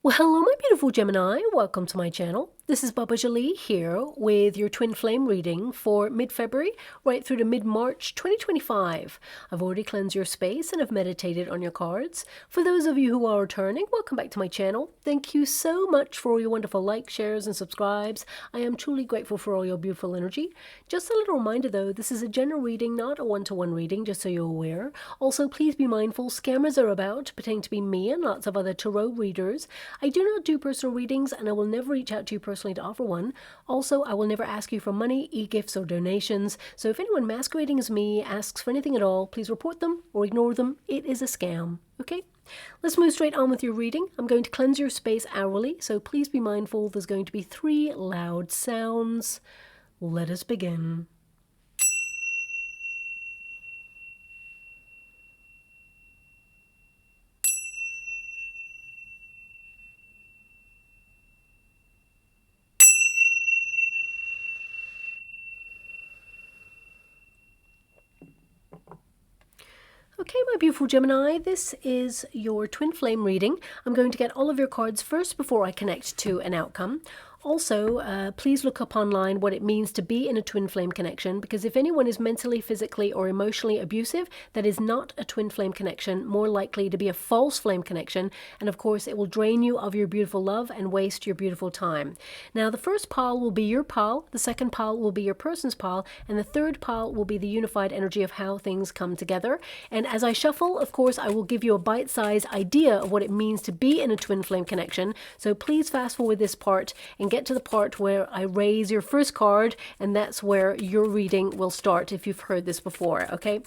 Well, hello, my beautiful Gemini. Welcome to my channel. This is Baba Jolie here with your twin flame reading for mid-February right through to mid-March 2025. I've already cleansed your space and have meditated on your cards. For those of you who are returning, welcome back to my channel. Thank you so much for all your wonderful likes, shares, and subscribes. I am truly grateful for all your beautiful energy. Just a little reminder though, this is a general reading, not a one-to-one reading, just so you're aware. Also, please be mindful, scammers are about, pretending to be me and lots of other tarot readers. I do not do personal readings and I will never reach out to you personally to offer one. Also, I will never ask you for money, e-gifts, or donations. So if anyone masquerading as me asks for anything at all, please report them or ignore them. It is a scam. Okay? Let's move straight on with your reading. I'm going to cleanse your space hourly, so please be mindful there's going to be 3 loud sounds. Let us begin. Okay, my beautiful Gemini, this is your twin flame reading. I'm going to get all of your cards first before I connect to an outcome. Also, please look up online what it means to be in a twin flame connection, because if anyone is mentally, physically, or emotionally abusive, that is not a twin flame connection, more likely to be a false flame connection, and of course it will drain you of your beautiful love and waste your beautiful time. Now, the first pile will be your pile, the second pile will be your person's pile, and the third pile will be the unified energy of how things come together. And as I shuffle, of course, I will give you a bite-sized idea of what it means to be in a twin flame connection, so please fast forward this part and get to the part where I raise your first card, and that's where your reading will start if you've heard this before, okay?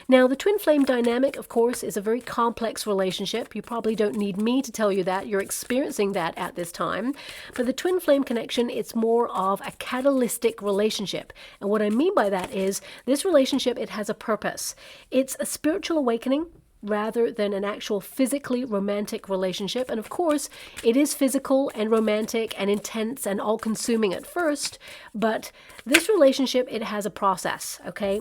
Now, the twin flame dynamic, of course, is a very complex relationship. You probably don't need me to tell you that. You're experiencing that at this time. But the twin flame connection, it's more of a catalytic relationship. And what I mean by that is this relationship, it has a purpose. It's a spiritual awakening rather than an actual physically romantic relationship. And of course, it is physical and romantic and intense and all-consuming at first, but this relationship, it has a process, okay?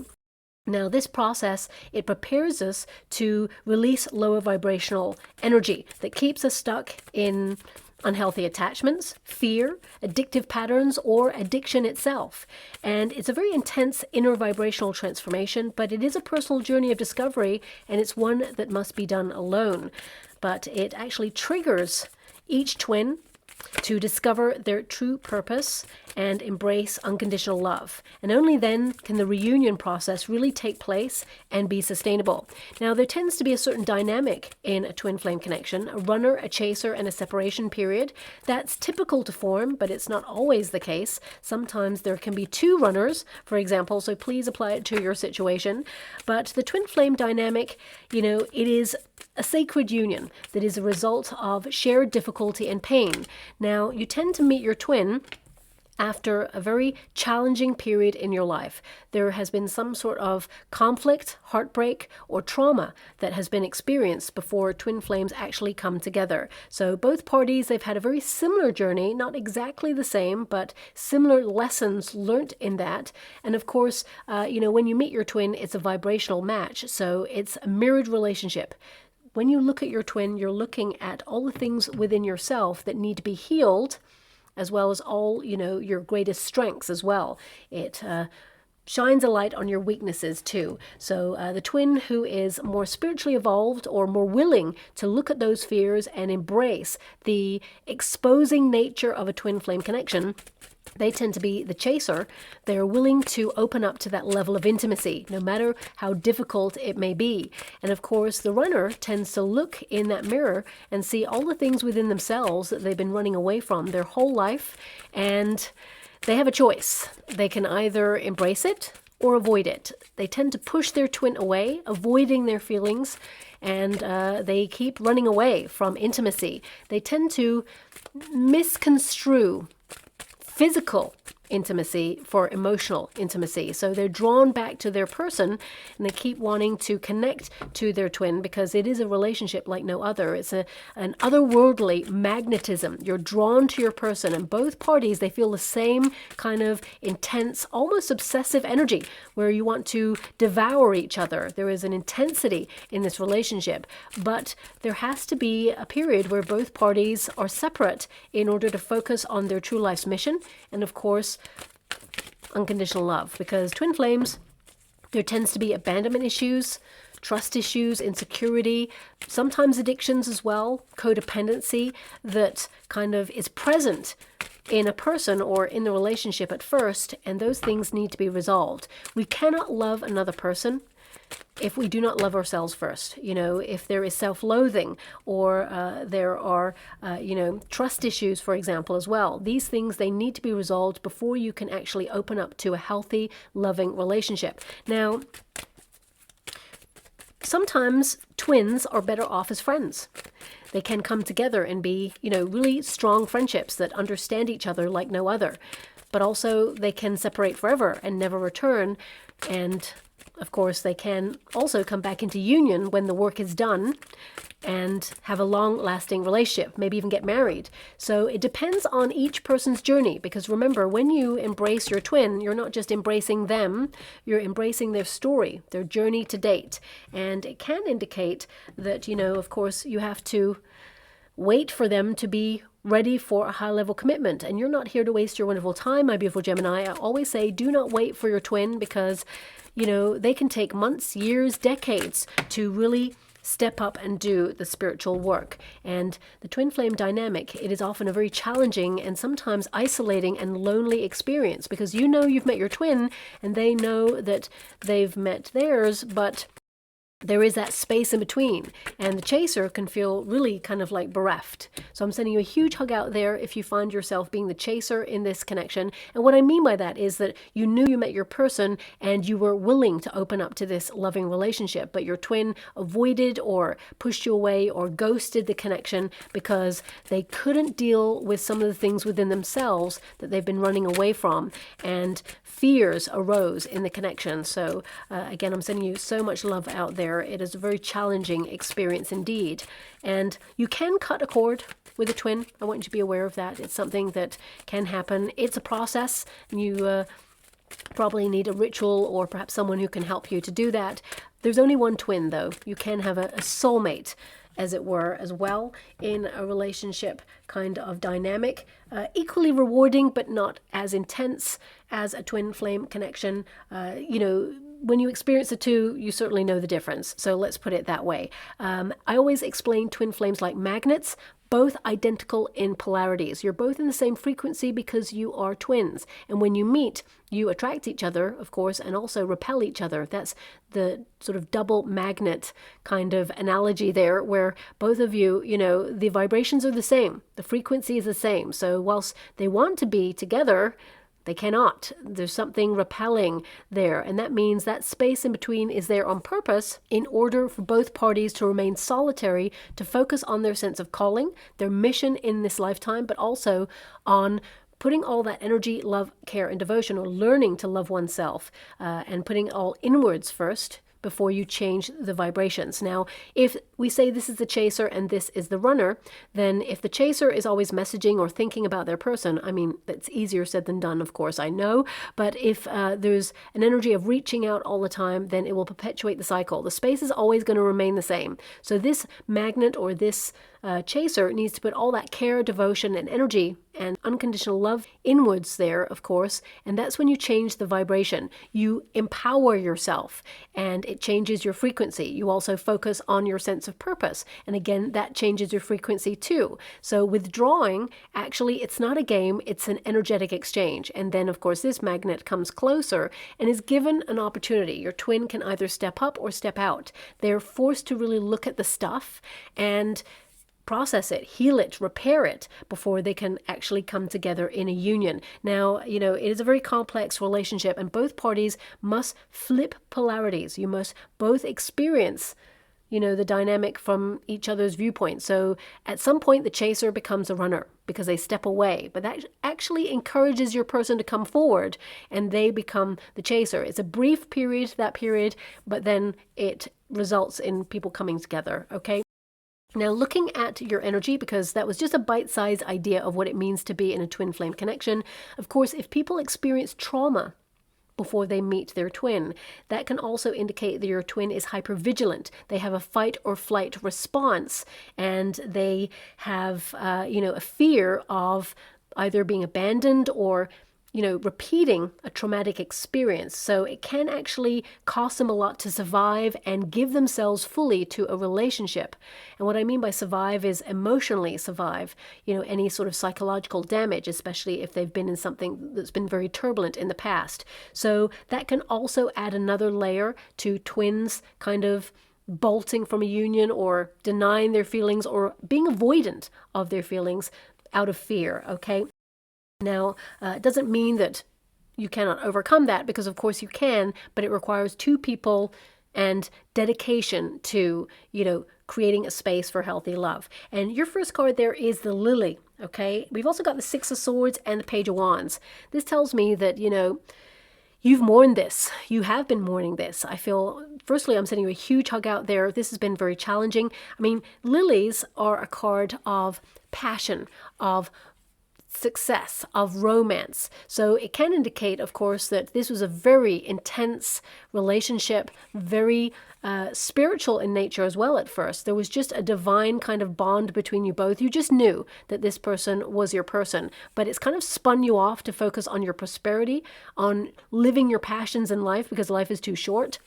Now, this process, it prepares us to release lower vibrational energy that keeps us stuck in unhealthy attachments, fear, addictive patterns, or addiction itself. And it's a very intense inner vibrational transformation, but it is a personal journey of discovery, and it's one that must be done alone. But it actually triggers each twin to discover their true purpose and embrace unconditional love. And only then can the reunion process really take place and be sustainable. Now, there tends to be a certain dynamic in a twin flame connection, a runner, a chaser, and a separation period. That's typical to form, but it's not always the case. Sometimes there can be 2 runners, for example, so please apply it to your situation. But the twin flame dynamic, you know, it is a sacred union that is a result of shared difficulty and pain. Now, you tend to meet your twin after a very challenging period in your life. There has been some sort of conflict, heartbreak, or trauma that has been experienced before twin flames actually come together. So both parties, they've had a very similar journey, not exactly the same, but similar lessons learnt in that. And of course, you know, when you meet your twin, it's a vibrational match. So it's a mirrored relationship. When you look at your twin, you're looking at all the things within yourself that need to be healed, as well as all, you know, your greatest strengths as well. It shines a light on your weaknesses too. So the twin who is more spiritually evolved or more willing to look at those fears and embrace the exposing nature of a twin flame connection, they tend to be the chaser. They're willing to open up to that level of intimacy, no matter how difficult it may be. And of course, the runner tends to look in that mirror and see all the things within themselves that they've been running away from their whole life, and they have a choice. They can either embrace it or avoid it. They tend to push their twin away, avoiding their feelings, and they keep running away from intimacy. They tend to misconstrue physical intimacy for emotional intimacy. So they're drawn back to their person, and they keep wanting to connect to their twin because it is a relationship like no other. It's an otherworldly magnetism. You're drawn to your person, and both parties, they feel the same kind of intense, almost obsessive energy where you want to devour each other. There is an intensity in this relationship, but there has to be a period where both parties are separate in order to focus on their true life's mission, and of course unconditional love. Because twin flames, there tends to be abandonment issues, trust issues, insecurity, sometimes addictions as well, codependency that kind of is present in a person or in the relationship at first, and those things need to be resolved. We cannot love another person if we do not love ourselves first. If there is self-loathing or there are, trust issues, for example, as well. These things, they need to be resolved before you can actually open up to a healthy, loving relationship. Now, sometimes twins are better off as friends. They can come together and be, really strong friendships that understand each other like no other. But also they can separate forever and never return. And of course, they can also come back into union when the work is done and have a long-lasting relationship, maybe even get married. So it depends on each person's journey, because remember, when you embrace your twin, you're not just embracing them, you're embracing their story, their journey to date. And it can indicate that, of course, you have to wait for them to be ready for a high-level commitment. And you're not here to waste your wonderful time, my beautiful Gemini. I always say, do not wait for your twin, because they can take months, years, decades to really step up and do the spiritual work. And the twin flame dynamic, it is often a very challenging and sometimes isolating and lonely experience, because you've met your twin and they know that they've met theirs, but there is that space in between, and the chaser can feel really kind of like bereft. So I'm sending you a huge hug out there if you find yourself being the chaser in this connection. And what I mean by that is that you knew you met your person and you were willing to open up to this loving relationship, but your twin avoided or pushed you away or ghosted the connection because they couldn't deal with some of the things within themselves that they've been running away from, and fears arose in the connection. So again, I'm sending you so much love out there. It is a very challenging experience indeed. And you can cut a cord with a twin. I want you to be aware of that. It's something that can happen. It's a process. You probably need a ritual or perhaps someone who can help you to do that. There's only one twin, though. You can have a soulmate, as it were, as well, in a relationship kind of dynamic. Equally rewarding, but not as intense as a twin flame connection. When you experience the two, you certainly know the difference. So let's put it that way. I always explain twin flames like magnets, both identical in polarities. You're both in the same frequency because you are twins. And when you meet, you attract each other, of course, and also repel each other. That's the sort of double magnet kind of analogy there, where both of you, the vibrations are the same. The frequency is the same. So whilst they want to be together, they cannot. There's something repelling there. And that means that space in between is there on purpose in order for both parties to remain solitary, to focus on their sense of calling, their mission in this lifetime, but also on putting all that energy, love, care, and devotion, or learning to love oneself, and putting all inwards first before you change the vibrations. Now, if we say this is the chaser and this is the runner, then if the chaser is always messaging or thinking about their person, I mean, that's easier said than done, of course, I know, but if there's an energy of reaching out all the time, then it will perpetuate the cycle. The space is always going to remain the same. So this magnet or this chaser needs to put all that care, devotion, and energy and unconditional love inwards there, of course, and that's when you change the vibration. You empower yourself, and it changes your frequency. You also focus on your sense of purpose, and again, that changes your frequency too. So withdrawing, actually, it's not a game, it's an energetic exchange. And then, of course, this magnet comes closer and is given an opportunity. Your twin can either step up or step out. They're forced to really look at the stuff and process it, heal it, repair it before they can actually come together in a union. Now, it is a very complex relationship, and both parties must flip polarities. You must both experience, the dynamic from each other's viewpoint. So at some point, the chaser becomes a runner because they step away, but that actually encourages your person to come forward and they become the chaser. It's a brief period, that period, but then it results in people coming together, okay? Now, looking at your energy, because that was just a bite-sized idea of what it means to be in a twin flame connection. Of course, if people experience trauma before they meet their twin, that can also indicate that your twin is hypervigilant. They have a fight or flight response, and they have, a fear of either being abandoned or repeating a traumatic experience. So it can actually cost them a lot to survive and give themselves fully to a relationship. And what I mean by survive is emotionally survive, any sort of psychological damage, especially if they've been in something that's been very turbulent in the past. So that can also add another layer to twins kind of bolting from a union or denying their feelings or being avoidant of their feelings out of fear, okay? Now, it doesn't mean that you cannot overcome that, because of course you can, but it requires two people and dedication to, creating a space for healthy love. And your first card there is the Lily, okay? We've also got the Six of Swords and the Page of Wands. This tells me that, you've mourned this. You have been mourning this. I feel, firstly, I'm sending you a huge hug out there. This has been very challenging. I mean, lilies are a card of passion, of success, of romance. So it can indicate, of course, that this was a very intense relationship, very spiritual in nature as well at first. There was just a divine kind of bond between you both. You just knew that this person was your person, but it's kind of spun you off to focus on your prosperity, on living your passions in life, because life is too short.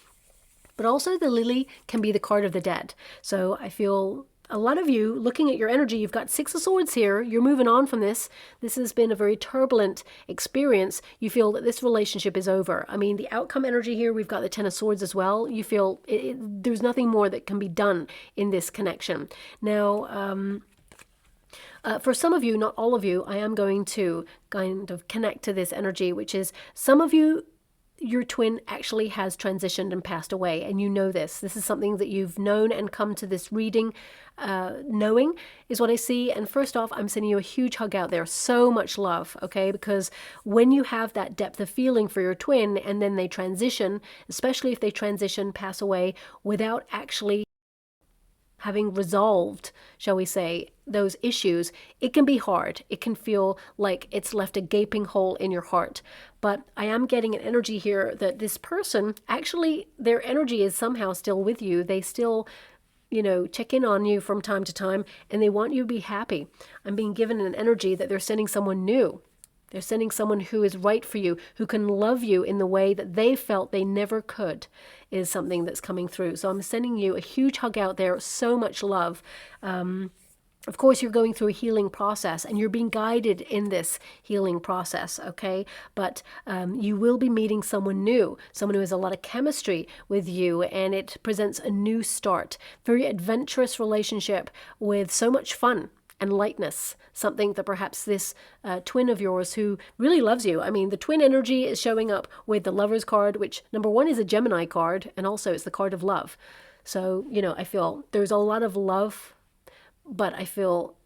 But also the Lily can be the card of the dead. So I feel a lot of you, looking at your energy, you've got Six of Swords here. You're moving on from this. This has been a very turbulent experience. You feel that this relationship is over. I mean, the outcome energy here, we've got the Ten of Swords as well. You feel there's nothing more that can be done in this connection. Now, for some of you, not all of you, I am going to kind of connect to this energy, which is some of you, your twin actually has transitioned and passed away, and you know this. This is something that you've known and come to this reading knowing is what I see. And first off, I'm sending you a huge hug out there. So much love, okay? Because when you have that depth of feeling for your twin and then they transition, especially if they transition, pass away without actually having resolved, shall we say, those issues, it can be hard. It can feel like it's left a gaping hole in your heart. But I am getting an energy here that this person, actually, their energy is somehow still with you. They still, check in on you from time to time, and they want you to be happy. I'm being given an energy that they're sending someone new. They're sending someone who is right for you, who can love you in the way that they felt they never could, is something that's coming through. So I'm sending you a huge hug out there, so much love. Of course, you're going through a healing process and you're being guided in this healing process, okay? But you will be meeting someone new, someone who has a lot of chemistry with you, and it presents a new start. Very adventurous relationship with so much fun and lightness, something that perhaps this twin of yours who really loves you. I mean, the twin energy is showing up with the Lover's card, which number one is a Gemini card, and also it's the card of love. So, I feel there's a lot of love, but I feel,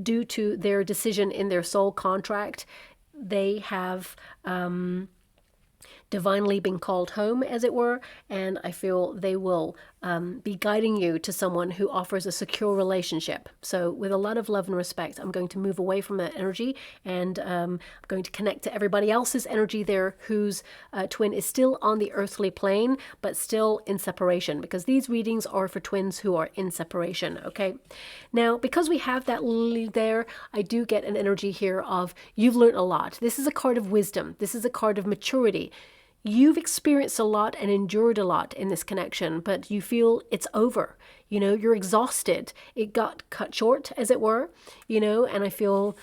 due to their decision in their soul contract, they have divinely been called home, as it were, and I feel they will be guiding you to someone who offers a secure relationship. So with a lot of love and respect, I'm going to move away from that energy, and I'm going to connect to everybody else's energy there whose twin is still on the earthly plane, but still in separation, because these readings are for twins who are in separation, okay? Now, because we have that lily there, I do get an energy here of you've learned a lot. This is a card of wisdom. This is a card of maturity. You've experienced a lot and endured a lot in this connection, but you feel it's over. You're exhausted. It got cut short, as it were, and I feel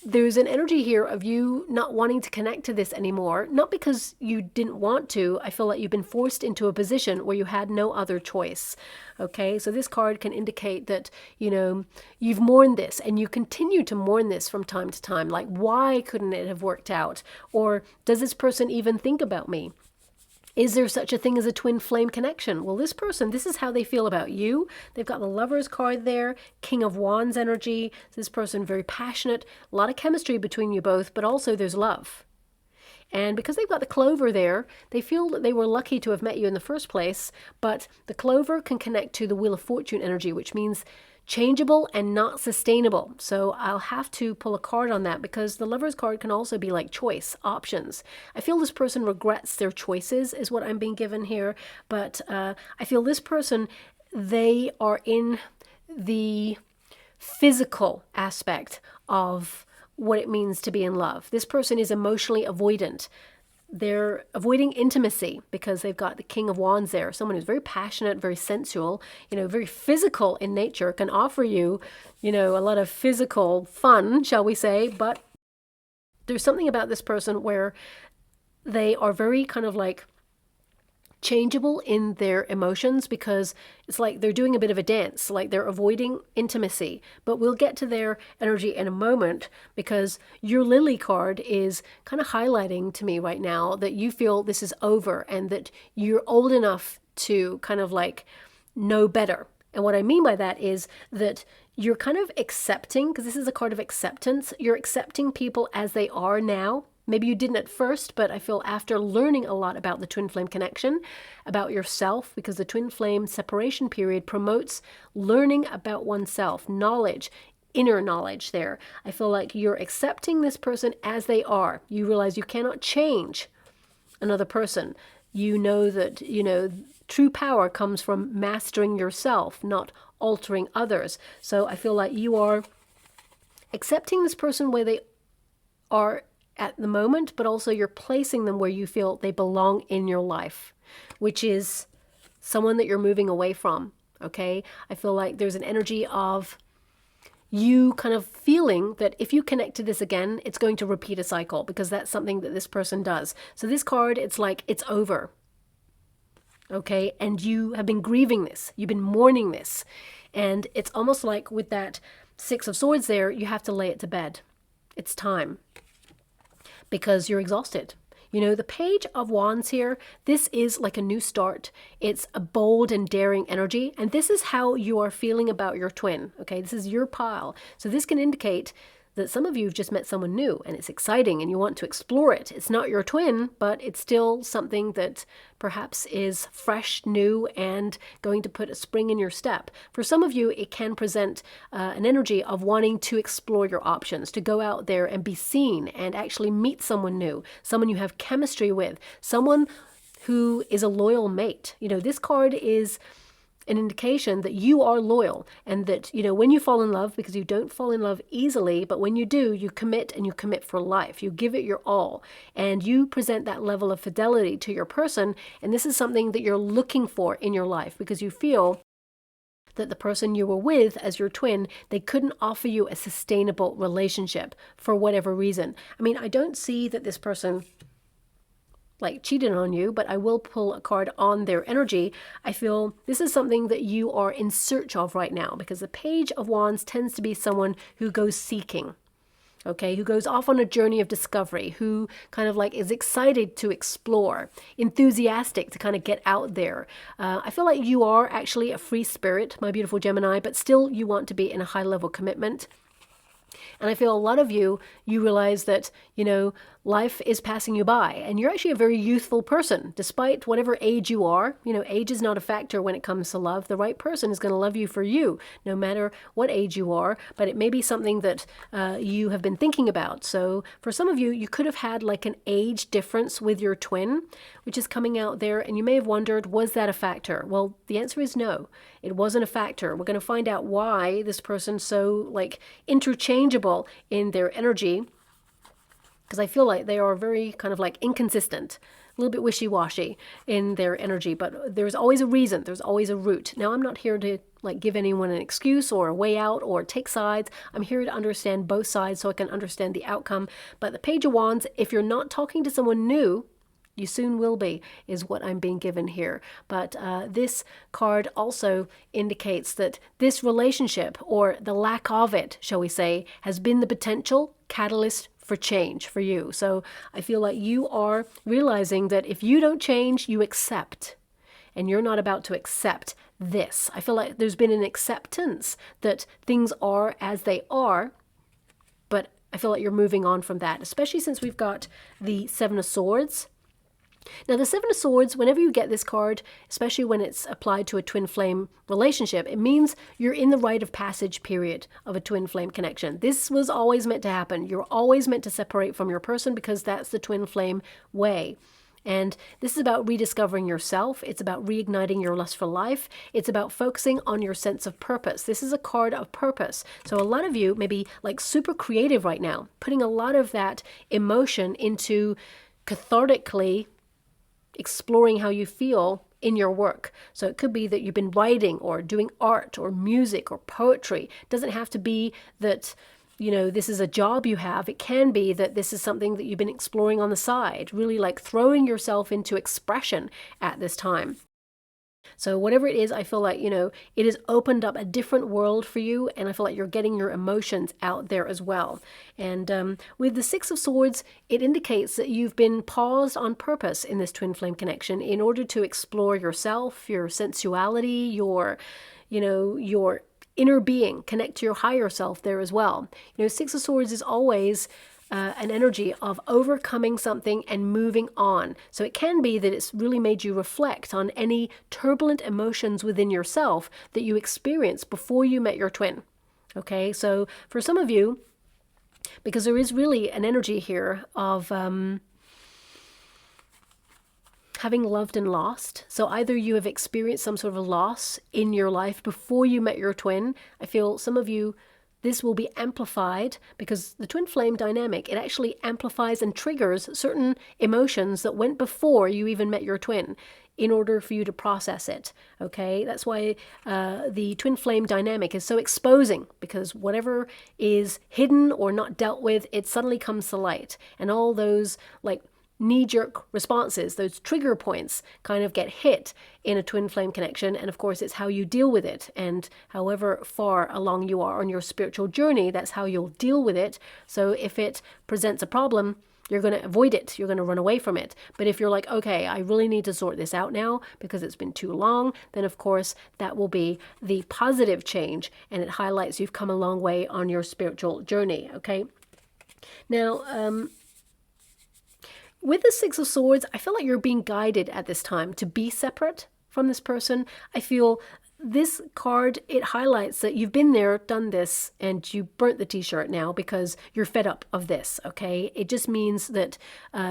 there's an energy here of you not wanting to connect to this anymore, not because you didn't want to. I feel like you've been forced into a position where you had no other choice. Okay, so this card can indicate that, you've mourned this and you continue to mourn this from time to time. Like, why couldn't it have worked out? Or does this person even think about me? Is there such a thing as a twin flame connection? Well, this person, this is how they feel about you. They've got the Lovers card there, King of Wands energy. This person very passionate, a lot of chemistry between you both, but also there's love. And because they've got the clover there, they feel that they were lucky to have met you in the first place, but the clover can connect to the Wheel of Fortune energy, which means changeable and not sustainable. So I'll have to pull a card on that, because the Lovers card can also be like choice, options. I feel this person regrets their choices is what I'm being given here, but I feel this person, they are in the physical aspect of what it means to be in love. This person is emotionally avoidant. They're avoiding intimacy because they've got the King of Wands there. Someone who's very passionate, very sensual, very physical in nature, can offer you, a lot of physical fun, shall we say. But there's something about this person where they are very kind of like changeable in their emotions, because it's like they're doing a bit of a dance, like they're avoiding intimacy. But we'll get to their energy in a moment, because your Lily card is kind of highlighting to me right now that you feel this is over and that you're old enough to kind of like know better. And what I mean by that is that you're kind of accepting, because this is a card of acceptance, you're accepting people as they are now. Maybe you didn't at first, but I feel after learning a lot about the twin flame connection, about yourself, because the twin flame separation period promotes learning about oneself, knowledge, inner knowledge there. I feel like you're accepting this person as they are. You realize you cannot change another person. You know that, true power comes from mastering yourself, not altering others. So I feel like you are accepting this person where they are at the moment, but also you're placing them where you feel they belong in your life, which is someone that you're moving away from, okay? I feel like there's an energy of you kind of feeling that if you connect to this again, it's going to repeat a cycle, because that's something that this person does. So this card, it's like it's over, okay? And you have been grieving this. You've been mourning this. And it's almost like with that Six of Swords there, you have to lay it to bed. It's time. Because you're exhausted. The Page of Wands here, this is like a new start. It's a bold and daring energy. And this is how you are feeling about your twin. Okay, this is your pile. So this can indicate that some of you have just met someone new and it's exciting and you want to explore it. It's not your twin, but it's still something that perhaps is fresh, new, and going to put a spring in your step. For some of you, it can present an energy of wanting to explore your options, to go out there and be seen and actually meet someone new, someone you have chemistry with, someone who is a loyal mate. This card is an indication that you are loyal, and that, when you fall in love, because you don't fall in love easily, but when you do, you commit, and you commit for life. You give it your all, and you present that level of fidelity to your person, and this is something that you're looking for in your life, because you feel that the person you were with as your twin, they couldn't offer you a sustainable relationship for whatever reason. I mean, I don't see that this person cheated on you, but I will pull a card on their energy. I feel this is something that you are in search of right now, because the Page of Wands tends to be someone who goes seeking, okay, who goes off on a journey of discovery, who kind of is excited to explore, enthusiastic to kind of get out there. I feel like you are actually a free spirit, my beautiful Gemini, but still you want to be in a high level commitment. And I feel a lot of you realize that, life is passing you by, and you're actually a very youthful person, despite whatever age you are. Age is not a factor when it comes to love. The right person is going to love you for you, no matter what age you are, but it may be something that you have been thinking about. So for some of you, you could have had an age difference with your twin, which is coming out there, and you may have wondered, was that a factor? Well, the answer is no, it wasn't a factor. We're going to find out why this person's so interchangeable in their energy, because I feel like they are very kind of inconsistent, a little bit wishy-washy in their energy, but there's always a reason, there's always a root. Now, I'm not here to give anyone an excuse or a way out or take sides. I'm here to understand both sides so I can understand the outcome. But the Page of Wands, if you're not talking to someone new, you soon will be, is what I'm being given here. But this card also indicates that this relationship, or the lack of it, shall we say, has been the potential catalyst for change for you. So I feel like you are realizing that if you don't change, you accept. And you're not about to accept this. I feel like there's been an acceptance that things are as they are, but I feel like you're moving on from that, especially since we've got the Seven of Swords. Now, the Seven of Swords, whenever you get this card, especially when it's applied to a twin flame relationship, it means you're in the rite of passage period of a twin flame connection. This was always meant to happen. You're always meant to separate from your person because that's the twin flame way. And this is about rediscovering yourself. It's about reigniting your lust for life. It's about focusing on your sense of purpose. This is a card of purpose. So a lot of you may be like super creative right now, putting a lot of that emotion into cathartically exploring how you feel in your work. So it could be that you've been writing or doing art or music or poetry. It doesn't have to be that, you know, this is a job you have. It can be that this is something that you've been exploring on the side, really like throwing yourself into expression at this time. So whatever it is, I feel like, you know, it has opened up a different world for you, and I feel like you're getting your emotions out there as well. And with the Six of Swords, it indicates that you've been paused on purpose in this twin flame connection in order to explore yourself, your sensuality, your, you know, your inner being, connect to your higher self there as well. You know, Six of Swords is always an energy of overcoming something and moving on. So it can be that it's really made you reflect on any turbulent emotions within yourself that you experienced before you met your twin. Okay, so for some of you, because there is really an energy here of having loved and lost. So either you have experienced some sort of loss in your life before you met your twin. I feel some of you, this will be amplified because the twin flame dynamic, it actually amplifies and triggers certain emotions that went before you even met your twin in order for you to process it. Okay, that's why the twin flame dynamic is so exposing, because whatever is hidden or not dealt with, it suddenly comes to light. And all those like knee-jerk responses, those trigger points kind of get hit in a twin flame connection. And of course, it's how you deal with it. And however far along you are on your spiritual journey, that's how you'll deal with it. So if it presents a problem, you're going to avoid it. You're going to run away from it. But if you're like, okay, I really need to sort this out now because it's been too long, then of course that will be the positive change. And it highlights you've come a long way on your spiritual journey. Okay. Now, with the Six of Swords, I feel like you're being guided at this time to be separate from this person. I feel this card, it highlights that you've been there, done this, and you burnt the t-shirt now because you're fed up of this, okay? It just means that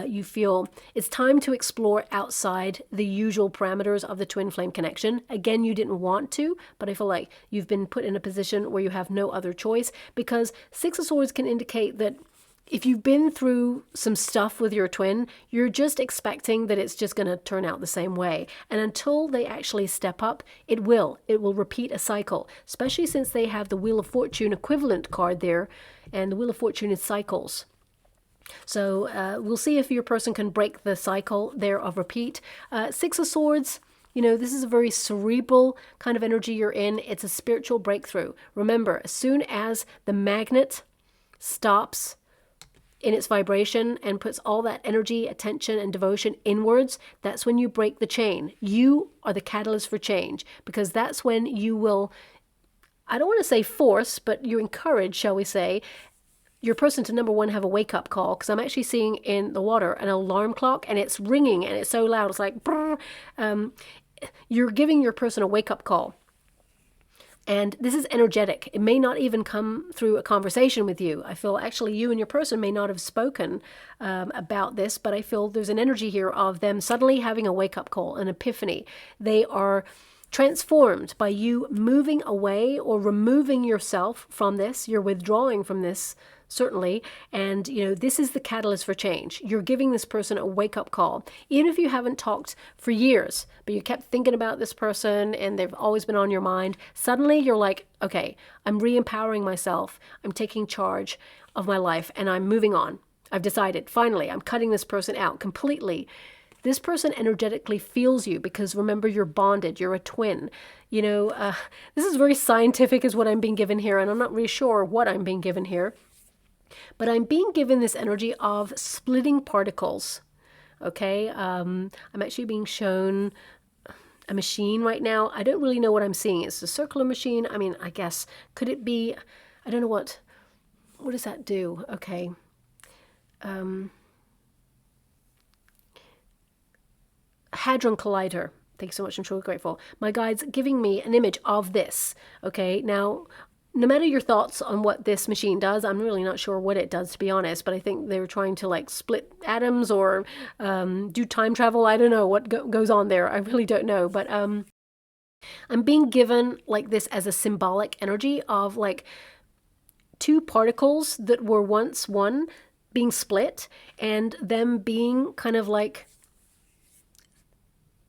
you feel it's time to explore outside the usual parameters of the twin flame connection. Again, you didn't want to, but I feel like you've been put in a position where you have no other choice, because Six of Swords can indicate that if you've been through some stuff with your twin, you're just expecting that it's just going to turn out the same way. And until they actually step up, it will repeat a cycle, especially since they have the Wheel of Fortune equivalent card there, and the Wheel of Fortune is cycles. So we'll see if your person can break the cycle there of repeat. Six of Swords, you know, this is a very cerebral kind of energy you're in. It's a spiritual breakthrough. Remember, as soon as the magnet stops in its vibration and puts all that energy, attention, and devotion inwards, that's when you break the chain. You are the catalyst for change, because that's when you will, I don't want to say force, but you encourage, shall we say, your person to, number one, have a wake-up call, because I'm actually seeing in the water an alarm clock, and it's ringing, and it's so loud, it's like, brrr. You're giving your person a wake-up call. And this is energetic. It may not even come through a conversation with you. I feel actually you and your person may not have spoken about this, but I feel there's an energy here of them suddenly having a wake-up call, an epiphany. They are transformed by you moving away or removing yourself from this. You're withdrawing from this, certainly. And, you know, this is the catalyst for change. You're giving this person a wake-up call. Even if you haven't talked for years, but you kept thinking about this person and they've always been on your mind, suddenly you're like, okay, I'm re-empowering myself. I'm taking charge of my life and I'm moving on. I've decided, finally, I'm cutting this person out completely. This person energetically feels you because, remember, you're bonded. You're a twin. You know, this is very scientific is what I'm being given here, and I'm not really sure what I'm being given here. But I'm being given this energy of splitting particles. Okay, I'm actually being shown a machine right now. I don't really know what I'm seeing. It's a circular machine. I mean, I guess, could it be, I don't know what does that do? Okay. Hadron Collider. Thank you so much. I'm truly grateful. My guide's giving me an image of this. Okay, now, no matter your thoughts on what this machine does, I'm really not sure what it does, to be honest, but I think they were trying to like split atoms or do time travel. I don't know what goes on there. I really don't know, but I'm being given like this as a symbolic energy of like two particles that were once one being split and them being kind of like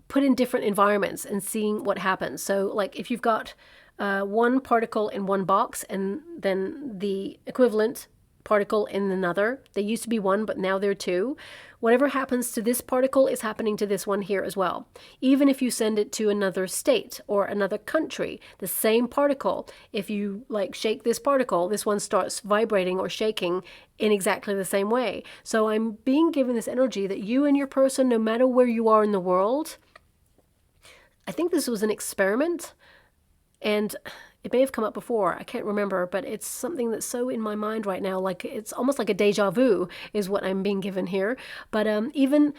put in different environments and seeing what happens. So like if you've got one particle in one box and then the equivalent particle in another, they used to be one, but now they're two. Whatever happens to this particle is happening to this one here as well. Even if you send it to another state or another country, the same particle, if you like shake this particle, this one starts vibrating or shaking in exactly the same way. So I'm being given this energy that you and your person, no matter where you are in the world, I think this was an experiment, and it may have come up before, I can't remember, but it's something that's so in my mind right now, like it's almost like a deja vu is what I'm being given here. But even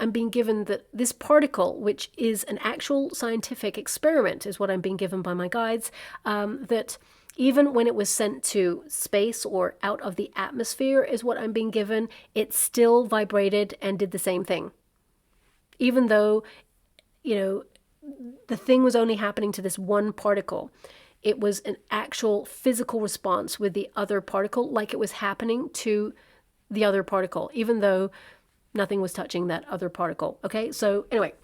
I'm being given that this particle, which is an actual scientific experiment, is what I'm being given by my guides, that even when it was sent to space or out of the atmosphere is what I'm being given, it still vibrated and did the same thing. Even though, you know, the thing was only happening to this one particle. It was an actual physical response with the other particle, like it was happening to the other particle, even though nothing was touching that other particle. Okay, so anyway,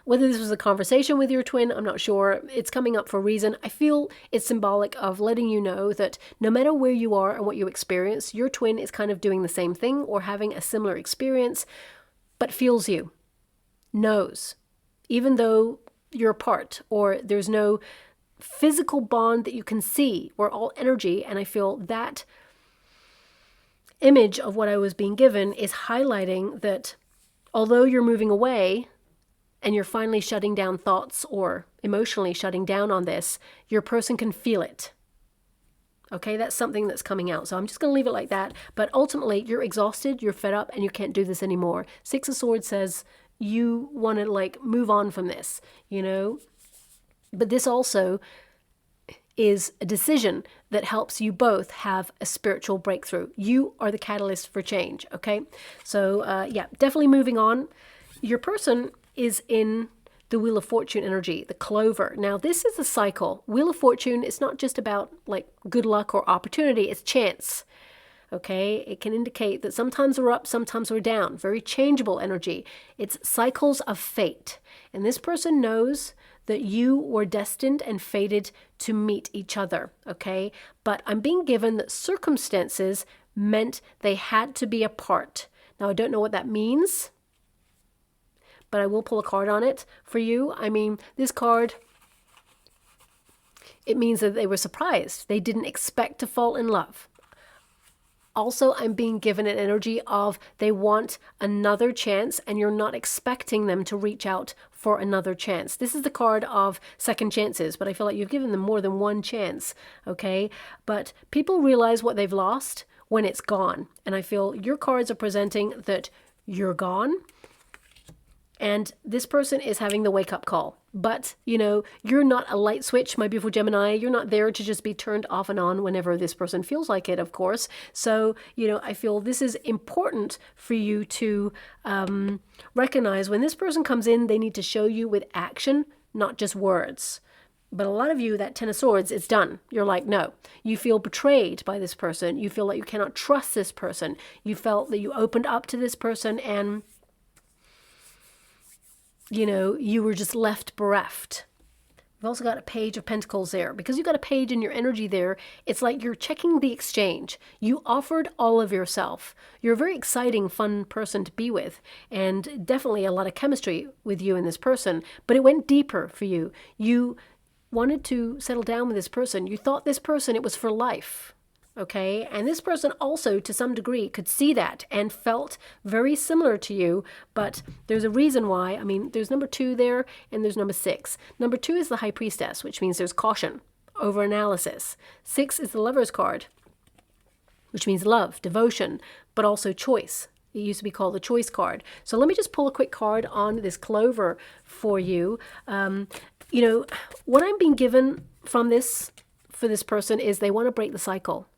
whether this was a conversation with your twin, I'm not sure. It's coming up for a reason. I feel it's symbolic of letting you know that no matter where you are and what you experience, your twin is kind of doing the same thing or having a similar experience, but feels you, knows. Even though you're apart or there's no physical bond that you can see, we're all energy. And I feel that image of what I was being given is highlighting that although you're moving away and you're finally shutting down thoughts or emotionally shutting down on this, your person can feel it. Okay, that's something that's coming out. So I'm just going to leave it like that. But ultimately, you're exhausted, you're fed up, and you can't do this anymore. Six of Swords says you want to like move on from this, you know. But this also is a decision that helps you both have a spiritual breakthrough. You are the catalyst for change, okay? So yeah, definitely moving on. Your person is in the Wheel of Fortune energy, the clover. Now, this is a cycle. Wheel of Fortune is not just about like good luck or opportunity, it's chance. Okay, it can indicate that sometimes we're up, sometimes we're down. Very changeable energy. It's cycles of fate. And this person knows that you were destined and fated to meet each other. Okay, but I'm being given that circumstances meant they had to be apart. Now, I don't know what that means, but I will pull a card on it for you. I mean, this card, it means that they were surprised. They didn't expect to fall in love. Also, I'm being given an energy of they want another chance and you're not expecting them to reach out for another chance. This is the card of second chances, but I feel like you've given them more than one chance, okay? But people realize what they've lost when it's gone. And I feel your cards are presenting that you're gone. And this person is having the wake-up call. But, you know, you're not a light switch, my beautiful Gemini. You're not there to just be turned off and on whenever this person feels like it, of course. So, you know, I feel this is important for you to recognize when this person comes in, they need to show you with action, not just words. But a lot of you, that Ten of Swords, it's done. You're like, no. You feel betrayed by this person. You feel like you cannot trust this person. You felt that you opened up to this person and, you know, you were just left bereft. You've also got a Page of Pentacles there. Because you've got a page in your energy there, it's like you're checking the exchange. You offered all of yourself. You're a very exciting, fun person to be with. And definitely a lot of chemistry with you and this person. But it went deeper for you. You wanted to settle down with this person. You thought this person, it was for life. Okay, and this person also to some degree could see that and felt very similar to you, but there's a reason why. I mean, there's number 2 there and there's number 6. Number 2 is the High Priestess, which means there's caution, over analysis. 6 is the Lover's card, which means love, devotion, but also choice. It used to be called the choice card. So let me just pull a quick card on this clover for you. You know, what I'm being given from this for this person is they want to break the cycle.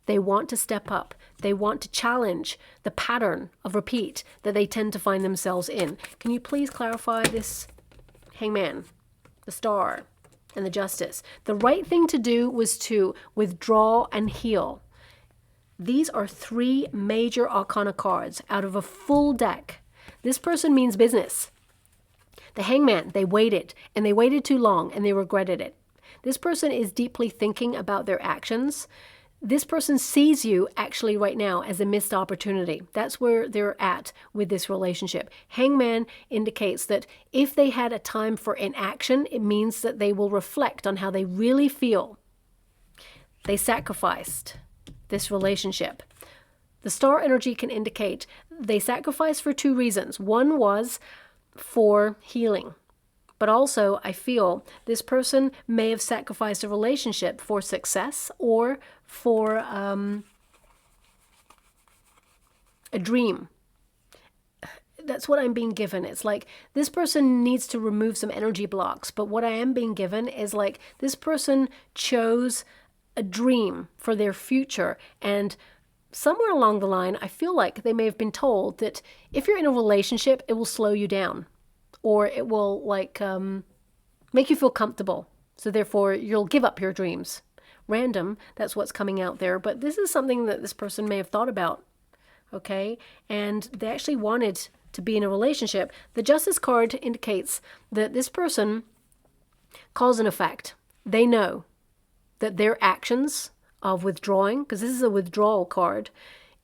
They want to step up. They want to challenge the pattern of repeat that they tend to find themselves in. Can you please clarify this Hangman, the Star, and the Justice? The right thing to do was to withdraw and heal. These are 3 major arcana cards out of a full deck. This person means business. The Hangman, they waited, and they waited too long, and they regretted it. This person is deeply thinking about their actions. This person sees you actually right now as a missed opportunity. That's where they're at with this relationship. Hangman indicates that if they had a time for inaction, it means that they will reflect on how they really feel. They sacrificed this relationship. The Star energy can indicate they sacrificed for 2 reasons. One was for healing. But also, I feel this person may have sacrificed a relationship for success or for a dream. That's what I'm being given. It's like this person needs to remove some energy blocks. But what I am being given is like this person chose a dream for their future. And somewhere along the line, I feel like they may have been told that if you're in a relationship, it will slow you down. Or it will like make you feel comfortable. So therefore, you'll give up your dreams. Random, that's what's coming out there. But this is something that this person may have thought about. Okay? And they actually wanted to be in a relationship. The Justice card indicates that this person, cause and effect, they know that their actions of withdrawing, because this is a withdrawal card,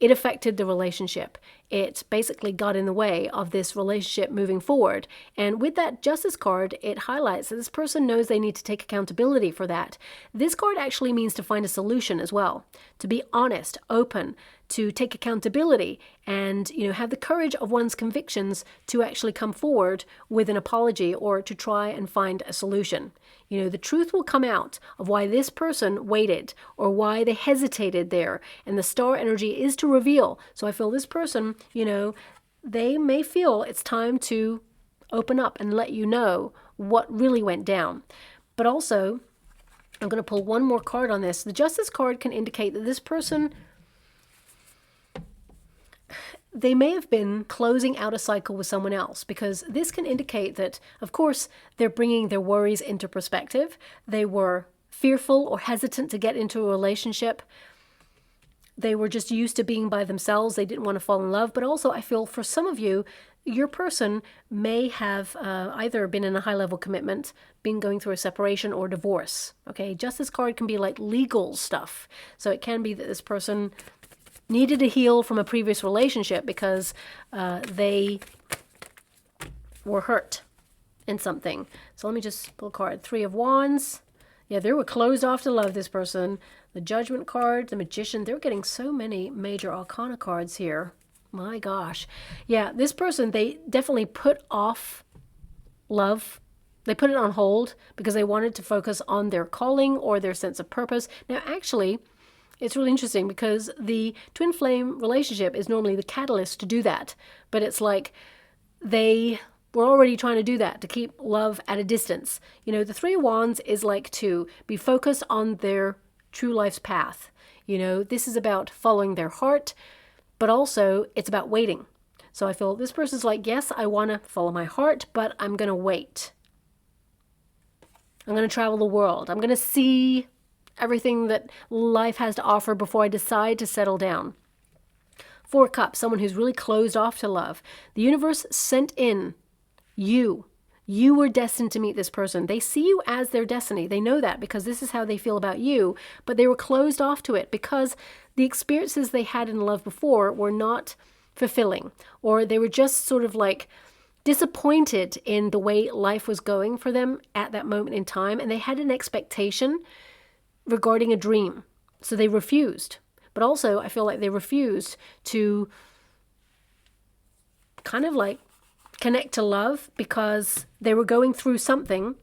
it affected the relationship. It basically got in the way of this relationship moving forward. And with that Justice card, it highlights that this person knows they need to take accountability for that. This card actually means to find a solution as well, to be honest, open, to take accountability and, you know, have the courage of one's convictions to actually come forward with an apology or to try and find a solution. You know, the truth will come out of why this person waited or why they hesitated there. And the Star energy is to reveal. So I feel this person, you know, they may feel it's time to open up and let you know what really went down. But also, I'm going to pull one more card on this. The Justice card can indicate that this person, they may have been closing out a cycle with someone else, because this can indicate that, of course, they're bringing their worries into perspective. They were fearful or hesitant to get into a relationship. They were just used to being by themselves. They didn't want to fall in love. But also, I feel for some of you, your person may have either been in a high-level commitment, been going through a separation or divorce. Okay, Justice card can be like legal stuff. So it can be that this person needed to heal from a previous relationship because they were hurt in something. So let me just pull a card. 3 of Wands. Yeah, they were closed off to love, this person. The Judgment card, the Magician. They're getting so many major arcana cards here. My gosh. Yeah, this person, they definitely put off love. They put it on hold because they wanted to focus on their calling or their sense of purpose. Now, actually, it's really interesting because the twin flame relationship is normally the catalyst to do that. But it's like they were already trying to do that, to keep love at a distance. You know, the 3 of Wands is like to be focused on their true life's path. You know, this is about following their heart, but also it's about waiting. So I feel this person's like, yes, I want to follow my heart, but I'm going to wait. I'm going to travel the world. I'm going to see everything that life has to offer before I decide to settle down. 4 Cups, someone who's really closed off to love. The universe sent in you. You were destined to meet this person. They see you as their destiny. They know that because this is how they feel about you, but they were closed off to it because the experiences they had in love before were not fulfilling, or they were just sort of like disappointed in the way life was going for them at that moment in time, and they had an expectation regarding a dream. So they refused. But also, I feel like they refused to kind of like connect to love because they were going through something.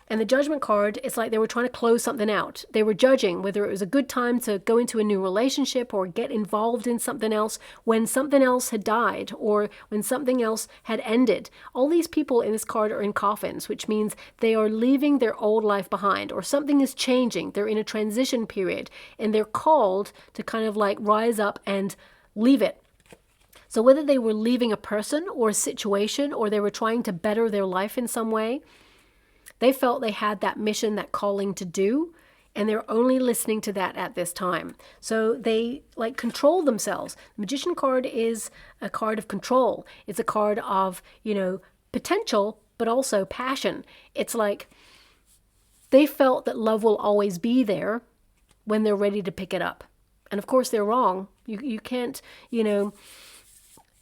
And the Judgment card, it's like they were trying to close something out. They were judging whether it was a good time to go into a new relationship or get involved in something else when something else had died or when something else had ended. All these people in this card are in coffins, which means they are leaving their old life behind, or something is changing. They're in a transition period and they're called to kind of like rise up and leave it. So whether they were leaving a person or a situation, or they were trying to better their life in some way, they felt they had that mission, that calling to do, and they're only listening to that at this time. So they like control themselves. The Magician card is a card of control. It's a card of, you know, potential, but also passion. It's like they felt that love will always be there when they're ready to pick it up. And of course they're wrong. You can't, you know,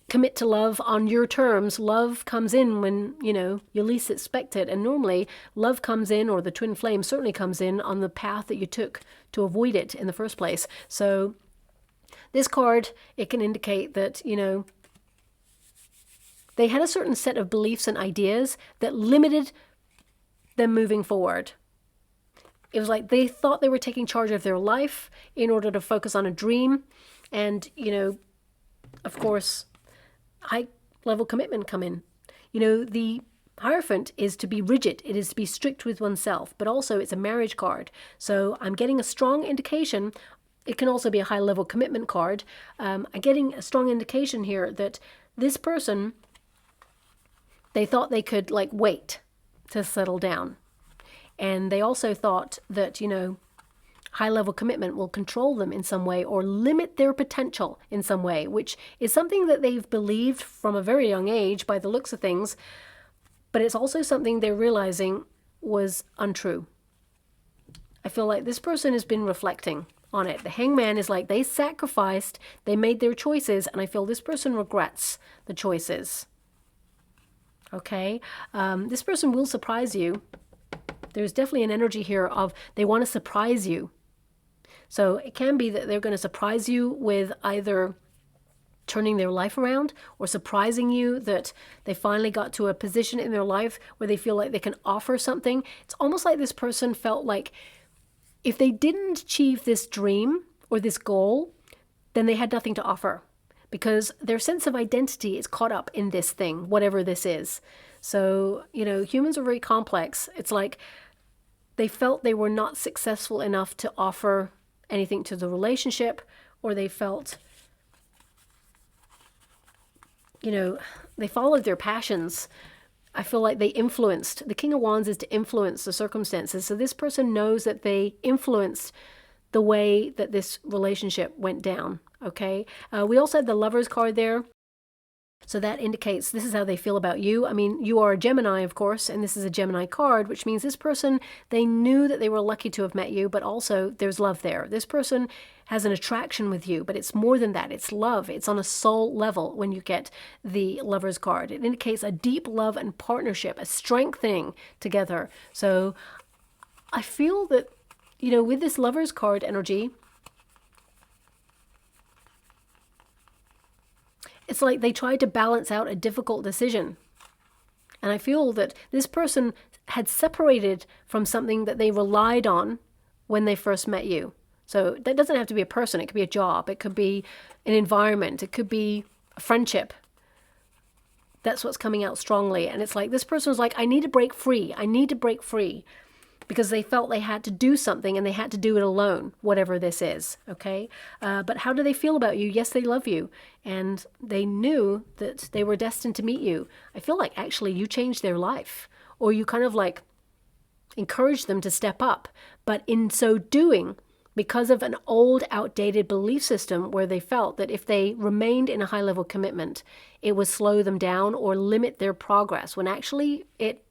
commit to love on your terms. Love comes in when, you know, you least expect it. And normally love comes in, or the twin flame certainly comes in, on the path that you took to avoid it in the first place. So this card, it can indicate that, you know, they had a certain set of beliefs and ideas that limited them moving forward. It was like they thought they were taking charge of their life in order to focus on a dream. And, you know, of course, high level commitment come in. You know, the Hierophant is to be rigid. It is to be strict with oneself, but also it's a marriage card. So I'm getting a strong indication. It can also be a high level commitment card. I'm getting a strong indication here that this person, they thought they could like wait to settle down. And they also thought that, you know, high-level commitment will control them in some way or limit their potential in some way, which is something that they've believed from a very young age by the looks of things, but it's also something they're realizing was untrue. I feel like this person has been reflecting on it. The Hangman is like they sacrificed, they made their choices, and I feel this person regrets the choices. Okay? This person will surprise you. There's definitely an energy here of they want to surprise you. So it can be that they're going to surprise you with either turning their life around or surprising you that they finally got to a position in their life where they feel like they can offer something. It's almost like this person felt like if they didn't achieve this dream or this goal, then they had nothing to offer because their sense of identity is caught up in this thing, whatever this is. So, you know, humans are very complex. It's like they felt they were not successful enough to offer anything to the relationship, or they felt, you know, they followed their passions. I feel like they influenced. The King of Wands is to influence the circumstances. So this person knows that they influenced the way that this relationship went down. Okay. We also had the Lovers card there. So that indicates this is how they feel about you. I mean, you are a Gemini, of course, and this is a Gemini card, which means this person, they knew that they were lucky to have met you, but also there's love there. This person has an attraction with you, but it's more than that. It's love. It's on a soul level when you get the Lovers card. It indicates a deep love and partnership, a strengthening together. So I feel that, you know, with this Lovers card energy, it's like they tried to balance out a difficult decision. And I feel that this person had separated from something that they relied on when they first met you. So that doesn't have to be a person. It could be a job. It could be an environment. It could be a friendship. That's what's coming out strongly. And it's like this person was like, I need to break free. I need to break free. Because they felt they had to do something and they had to do it alone, whatever this is, okay? But how do they feel about you? Yes, they love you. And they knew that they were destined to meet you. I feel like actually you changed their life. Or you kind of like encouraged them to step up. But in so doing, because of an old, outdated belief system where they felt that if they remained in a high-level commitment, it would slow them down or limit their progress, when actually it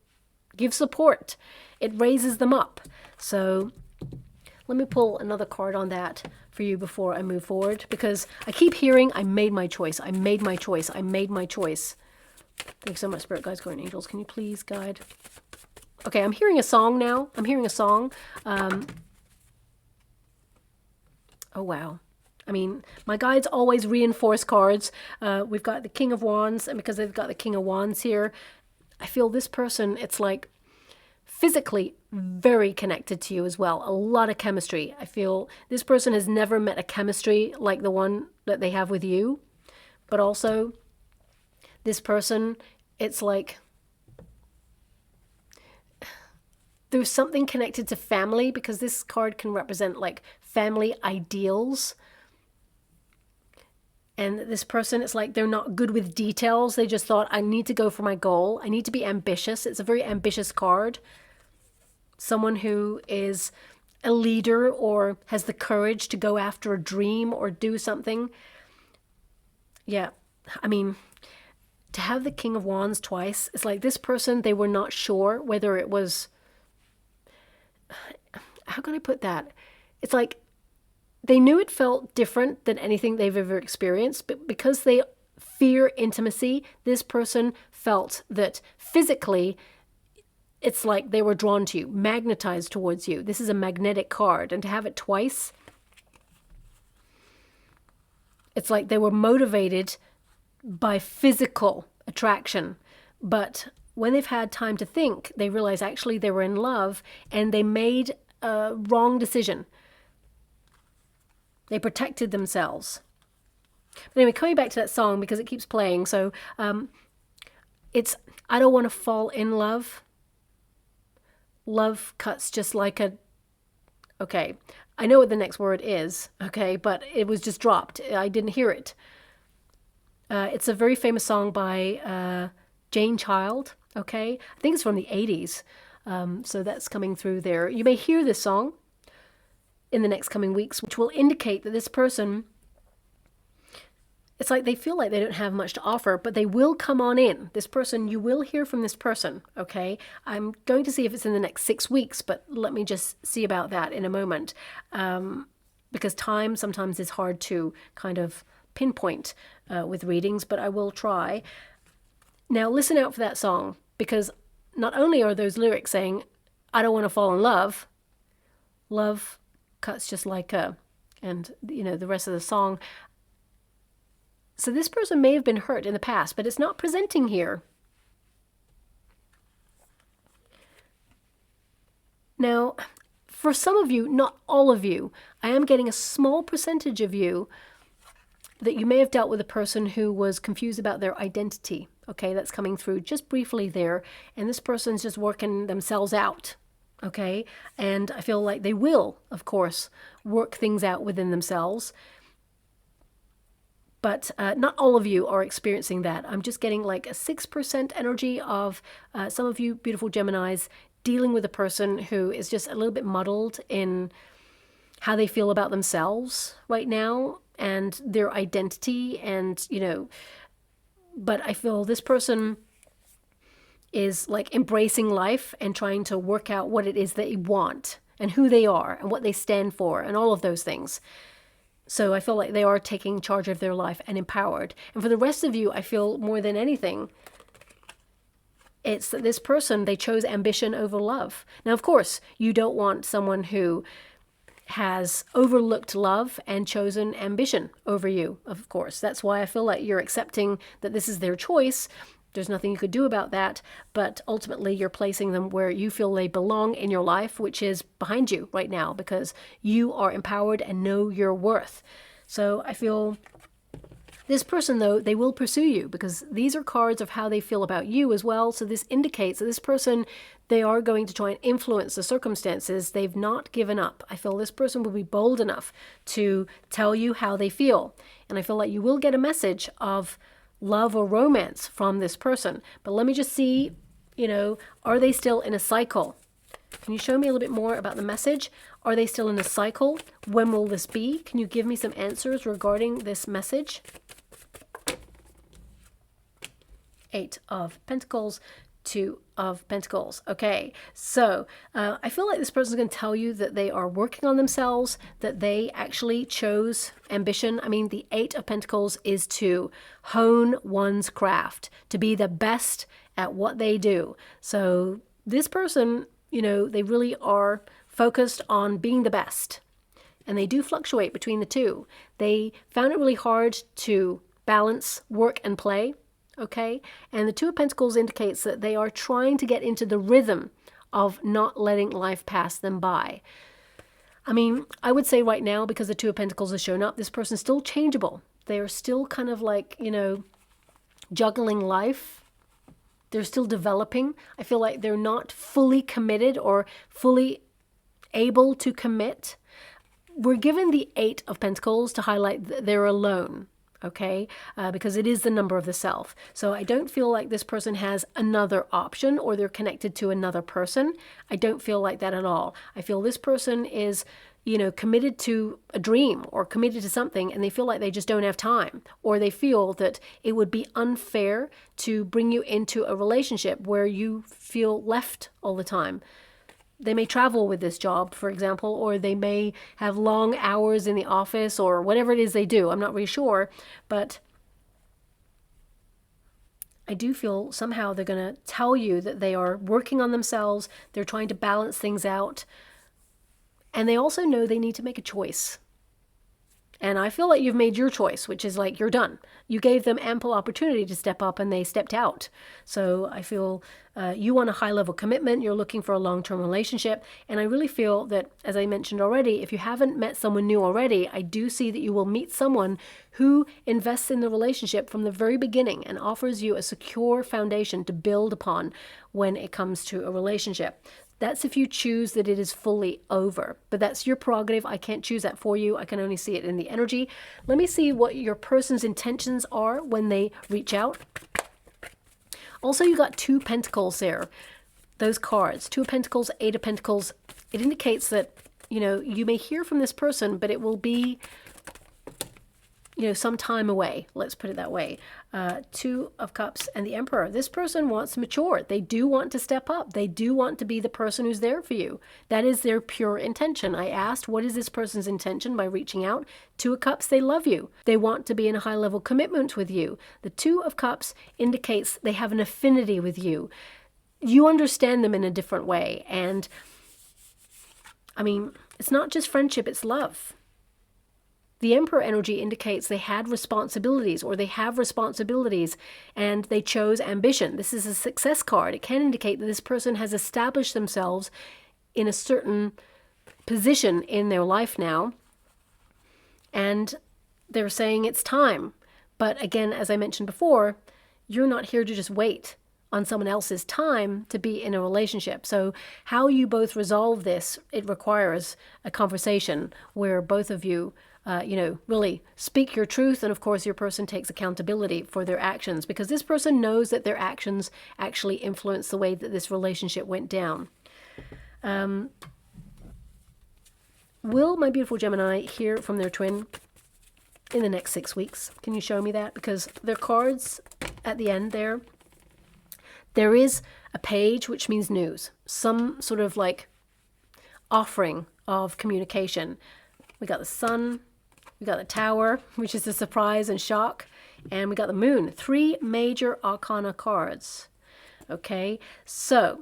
gives support. It raises them up. So let me pull another card on that for you before I move forward, because I keep hearing, I made my choice. I made my choice. I made my choice. Thanks so much, Spirit Guides, Guardian Angels. Can you please guide? Okay, I'm hearing a song now. I'm hearing a song. Oh, wow. I mean, my guides always reinforce cards. We've got the King of Wands, and because they've got the King of Wands here, I feel this person, it's like physically very connected to you as well. A lot of chemistry. I feel this person has never met a chemistry like the one that they have with you. But also, this person, it's like there's something connected to family, because this card can represent like family ideals. And this person, it's like they're not good with details. They just thought, I need to go for my goal. I need to be ambitious. It's a very ambitious card. Someone who is a leader or has the courage to go after a dream or do something. Yeah, I mean, to have the King of Wands twice, it's like this person, they were not sure whether it was, how can I put that? It's like they knew it felt different than anything they've ever experienced, but because they fear intimacy, this person felt that physically, it's like they were drawn to you, magnetized towards you. This is a magnetic card, and to have it twice, it's like they were motivated by physical attraction. But when they've had time to think, they realize actually they were in love, and they made a wrong decision. They protected themselves. But anyway, coming back to that song, because it keeps playing. So it's, I don't want to fall in love. Love cuts just like a, okay, I know what the next word is, okay, but it was just dropped. I didn't hear it. It's a very famous song by Jane Child, okay? I think it's from the 80s. So that's coming through there. You may hear this song in the next coming weeks, which will indicate that this person, it's like they feel like they don't have much to offer, but they will come on in. This person, you will hear from this person, okay? I'm going to see if it's in the next 6 weeks, but let me just see about that in a moment. Because time sometimes is hard to kind of pinpoint with readings, but I will try. Now listen out for that song, because not only are those lyrics saying, I don't want to fall in love, love cuts just like a, and you know, the rest of the song. So this person may have been hurt in the past, but it's not presenting here. Now, for some of you, not all of you, I am getting a small percentage of you that you may have dealt with a person who was confused about their identity. Okay, that's coming through just briefly there. And this person's just working themselves out. Okay, and I feel like they will, of course, work things out within themselves. But not all of you are experiencing that. I'm just getting like a 6% energy of some of you beautiful Geminis dealing with a person who is just a little bit muddled in how they feel about themselves right now and their identity. And, you know, but I feel this person is like embracing life and trying to work out what it is they want and who they are and what they stand for and all of those things. So I feel like they are taking charge of their life and empowered. And for the rest of you, I feel more than anything, it's that this person, they chose ambition over love. Now, of course, you don't want someone who has overlooked love and chosen ambition over you, of course. That's why I feel like you're accepting that this is their choice. There's nothing you could do about that, but ultimately you're placing them where you feel they belong in your life, which is behind you right now, because you are empowered and know your worth. So I feel this person, though, they will pursue you, because these are cards of how they feel about you as well. So this indicates that this person, they are going to try and influence the circumstances. They've not given up. I feel this person will be bold enough to tell you how they feel. And I feel like you will get a message of love or romance from this person. But let me just see, you know, are they still in a cycle? Can you show me a little bit more about the message? Are they still in a cycle? When will this be? Can you give me some answers regarding this message? 8 of Pentacles, 2 of Pentacles. Okay, so I feel like this person is going to tell you that they are working on themselves, that they actually chose ambition. I mean, the 8 of Pentacles is to hone one's craft, to be the best at what they do. So this person, you know, they really are focused on being the best. and they do fluctuate between the two. They found it really hard to balance work and play, okay? And the Two of Pentacles indicates that they are trying to get into the rhythm of not letting life pass them by. I mean, I would say right now, because the Two of Pentacles has shown up, this person's still changeable. They are still kind of like, you know, juggling life. They're still developing. I feel like they're not fully committed or fully able to commit. We're given the Eight of Pentacles to highlight that they're alone, okay? Because it is the number of the self. So I don't feel like this person has another option or they're connected to another person. I don't feel like that at all. I feel this person is, you know, committed to a dream or committed to something, and they feel like they just don't have time, or they feel that it would be unfair to bring you into a relationship where you feel left all the time. They may travel with this job, for example, or they may have long hours in the office or whatever it is they do. I'm not really sure, but I do feel somehow they're going to tell you that they are working on themselves. They're trying to balance things out. And they also know they need to make a choice. And I feel like you've made your choice, which is like you're done. You gave them ample opportunity to step up and they stepped out. So I feel you want a high-level commitment. You're looking for a long-term relationship. And I really feel that, as I mentioned already, if you haven't met someone new already, I do see that you will meet someone who invests in the relationship from the very beginning and offers you a secure foundation to build upon when it comes to a relationship. That's if you choose that it is fully over. But that's your prerogative. I can't choose that for you. I can only see it in the energy. Let me see what your person's intentions are when they reach out. Also, you got Two Pentacles there. Those cards. Two of Pentacles, Eight of Pentacles. It indicates that, you know, you may hear from this person, but it will be, you know, some time away. Let's put it that way. Two of Cups and the Emperor. This person wants to mature. They do want to step up. They do want to be the person who's there for you. That is their pure intention. I asked, what is this person's intention by reaching out? Two of Cups, they love you. They want to be in a high-level commitment with you. The Two of Cups indicates they have an affinity with you. You understand them in a different way. And, I mean, it's not just friendship, it's love. The Emperor energy indicates they had responsibilities, or they have responsibilities, and they chose ambition. This is a success card. It can indicate that this person has established themselves in a certain position in their life now, and they're saying it's time. But again, as I mentioned before, you're not here to just wait on someone else's time to be in a relationship. So how you both resolve this, it requires a conversation where both of you you know, really speak your truth. And of course, your person takes accountability for their actions, because this person knows that their actions actually influence the way that this relationship went down. Will my beautiful Gemini hear from their twin in the next 6 weeks? Can you show me that? Because their cards at the end there is a page, which means news. Some sort of like offering of communication. We got the Sun. We got the Tower, which is a surprise and shock. And we got the Moon. 3 major arcana cards. Okay, so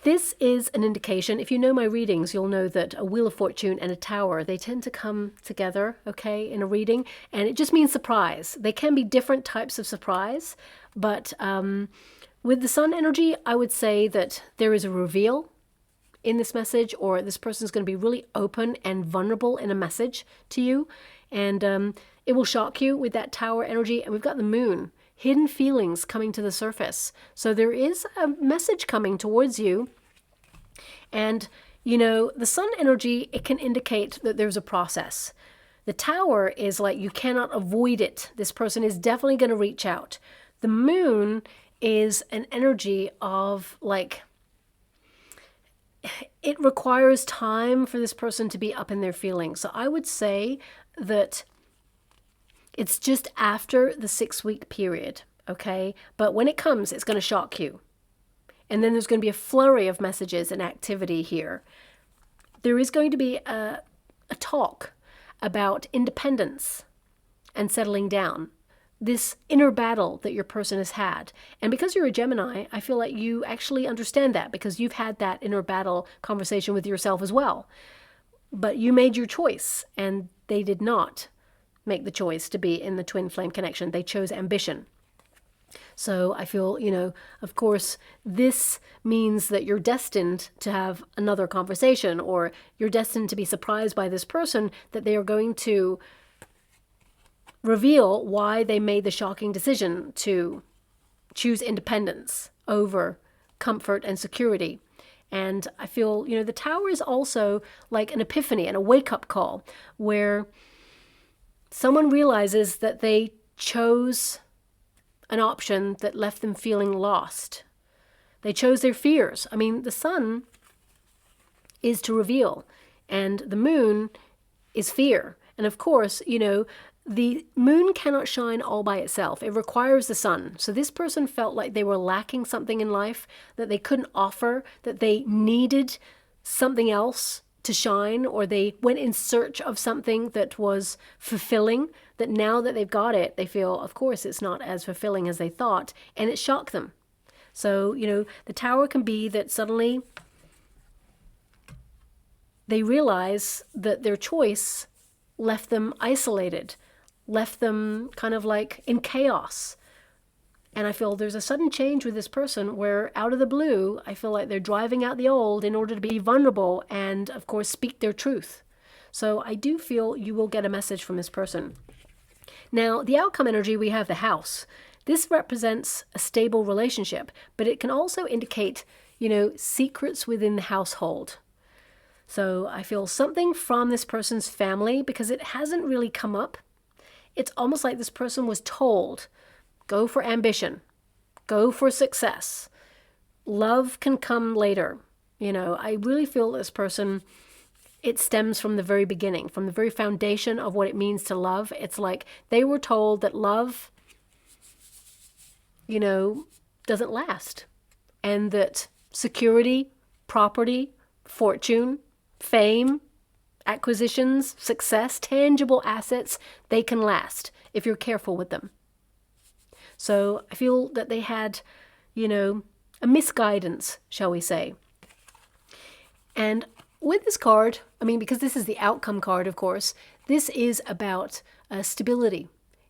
this is an indication. If you know my readings, you'll know that a Wheel of Fortune and a Tower, they tend to come together, okay, in a reading. And it just means surprise. They can be different types of surprise. But with the Sun energy, I would say that there is a reveal in this message, or this person's going to be really open and vulnerable in a message to you, and it will shock you with that Tower energy. And we've got the Moon, hidden feelings coming to the surface. So there is a message coming towards you. And you know, the Sun energy, it can indicate that there's a process. The Tower is like you cannot avoid it. This person is definitely going to reach out. The Moon is an energy of like, it requires time for this person to be up in their feelings. So I would say that it's just after the 6-week period, okay? But when it comes, it's going to shock you. And then there's going to be a flurry of messages and activity here. There is going to be a talk about independence and settling down. This inner battle that your person has had. And because you're a Gemini, I feel like you actually understand that, because you've had that inner battle conversation with yourself as well. But you made your choice, and they did not make the choice to be in the twin flame connection. They chose ambition. So I feel, of course, this means that you're destined to have another conversation, or you're destined to be surprised by this person, that they are going to reveal why they made the shocking decision to choose independence over comfort and security. And I feel, the Tower is also like an epiphany and a wake-up call where someone realizes that they chose an option that left them feeling lost. They chose their fears. I mean, the sun is to reveal, and the moon is fear. And of course, the moon cannot shine all by itself. It requires the sun. So this person felt like they were lacking something in life, that they couldn't offer, that they needed something else to shine, or they went in search of something that was fulfilling, that now that they've got it, they feel, of course, it's not as fulfilling as they thought, and it shocked them. So, the Tower can be that suddenly they realize that their choice left them isolated, left them kind of like in chaos. And I feel there's a sudden change with this person where out of the blue, I feel like they're driving out the old in order to be vulnerable and, of course, speak their truth. So I do feel you will get a message from this person. Now, the outcome energy, we have the House. This represents a stable relationship, but it can also indicate, secrets within the household. So I feel something from this person's family, because it hasn't really come up. It's almost like this person was told, go for ambition, go for success. Love can come later. I really feel this person, it stems from the very beginning, from the very foundation of what it means to love. It's like they were told that love, doesn't last, and that security, property, fortune, fame, acquisitions, success, tangible assets, they can last if you're careful with them. So I feel that they had, a misguidance, shall we say. And with this card, because this is the outcome card, of course, this is about stability.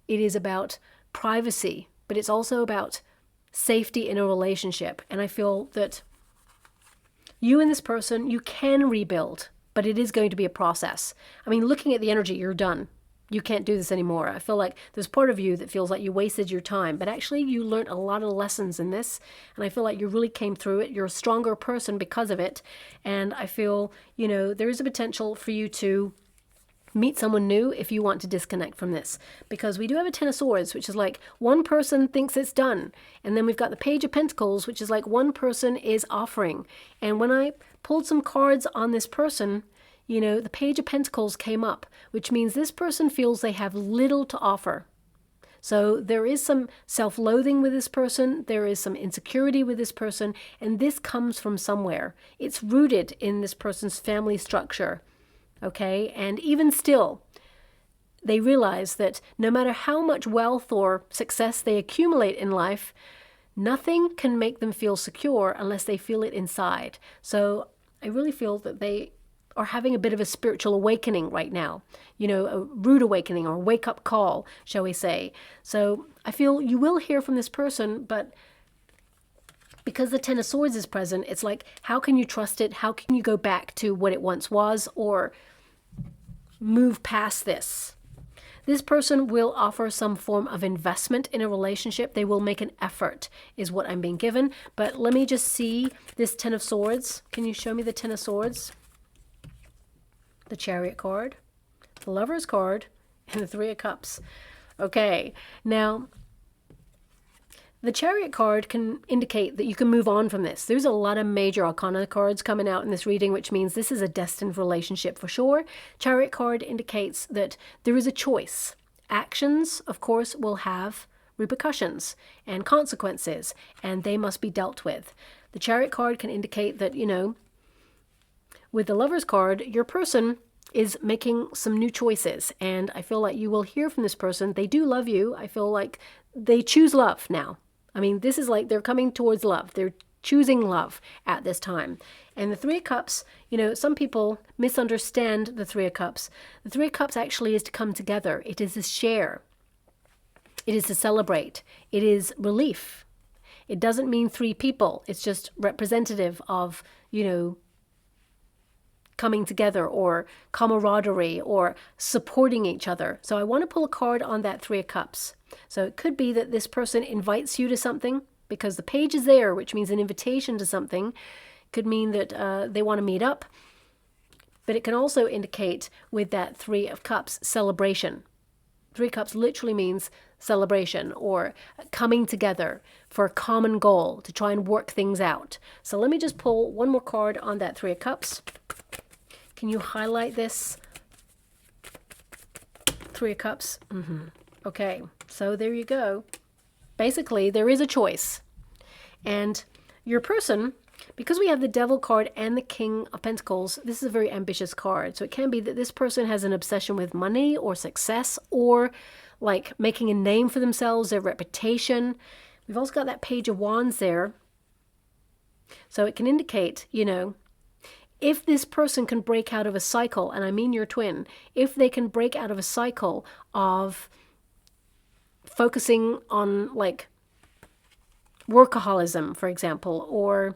It is about privacy, but it's also about safety in a relationship. And I feel that you and this person, you can rebuild, but it is going to be a process. Looking at the energy, you're done. You can't do this anymore. I feel like there's part of you that feels like you wasted your time, but actually you learned a lot of lessons in this, and I feel like you really came through it. You're a stronger person because of it, and I feel, there is a potential for you to meet someone new if you want to disconnect from this, because we do have a Ten of Swords, which is like one person thinks it's done, and then we've got the Page of Pentacles, which is like one person is offering. And when I pulled some cards on this person, the Page of Pentacles came up, which means this person feels they have little to offer. So there is some self-loathing with this person, there is some insecurity with this person, and this comes from somewhere. It's rooted in this person's family structure. Okay, and even still, they realize that no matter how much wealth or success they accumulate in life, nothing can make them feel secure unless they feel it inside. So I really feel that they are having a bit of a spiritual awakening right now, a rude awakening or a wake-up call, shall we say. So I feel you will hear from this person, but because the Ten of Swords is present, it's like, how can you trust it? How can you go back to what it once was, or move past this? This person will offer some form of investment in a relationship. They will make an effort, is what I'm being given. But let me just see this Ten of Swords. Can you show me the Ten of Swords? The Chariot card, the Lover's card, and the Three of Cups. Okay, now the Chariot card can indicate that you can move on from this. There's a lot of major arcana cards coming out in this reading, which means this is a destined relationship for sure. Chariot card indicates that there is a choice. Actions, of course, will have repercussions and consequences, and they must be dealt with. The Chariot card can indicate that, with the Lover's card, your person is making some new choices, and I feel like you will hear from this person. They do love you. I feel like they choose love now. This is like they're coming towards love. They're choosing love at this time. And the Three of Cups, you know, some people misunderstand the Three of Cups. The Three of Cups actually is to come together. It is to share. It is to celebrate. It is relief. It doesn't mean three people. It's just representative of, you know, coming together or camaraderie or supporting each other. So I want to pull a card on that Three of Cups. So it could be that this person invites you to something because the page is there, which means an invitation to something. Could mean that they want to meet up. But it can also indicate with that Three of Cups, celebration. Three of Cups literally means celebration or coming together for a common goal to try and work things out. So let me just pull one more card on that Three of Cups. Can you highlight this? Three of Cups. Okay, so there you go. Basically, there is a choice. And your person, because we have the Devil card and the King of Pentacles, this is a very ambitious card. So it can be that this person has an obsession with money or success or like making a name for themselves, their reputation. We've also got that Page of Wands there. So it can indicate, you know, if this person can break out of a cycle, and I mean your twin, if they can break out of a cycle of focusing on like workaholism, for example, or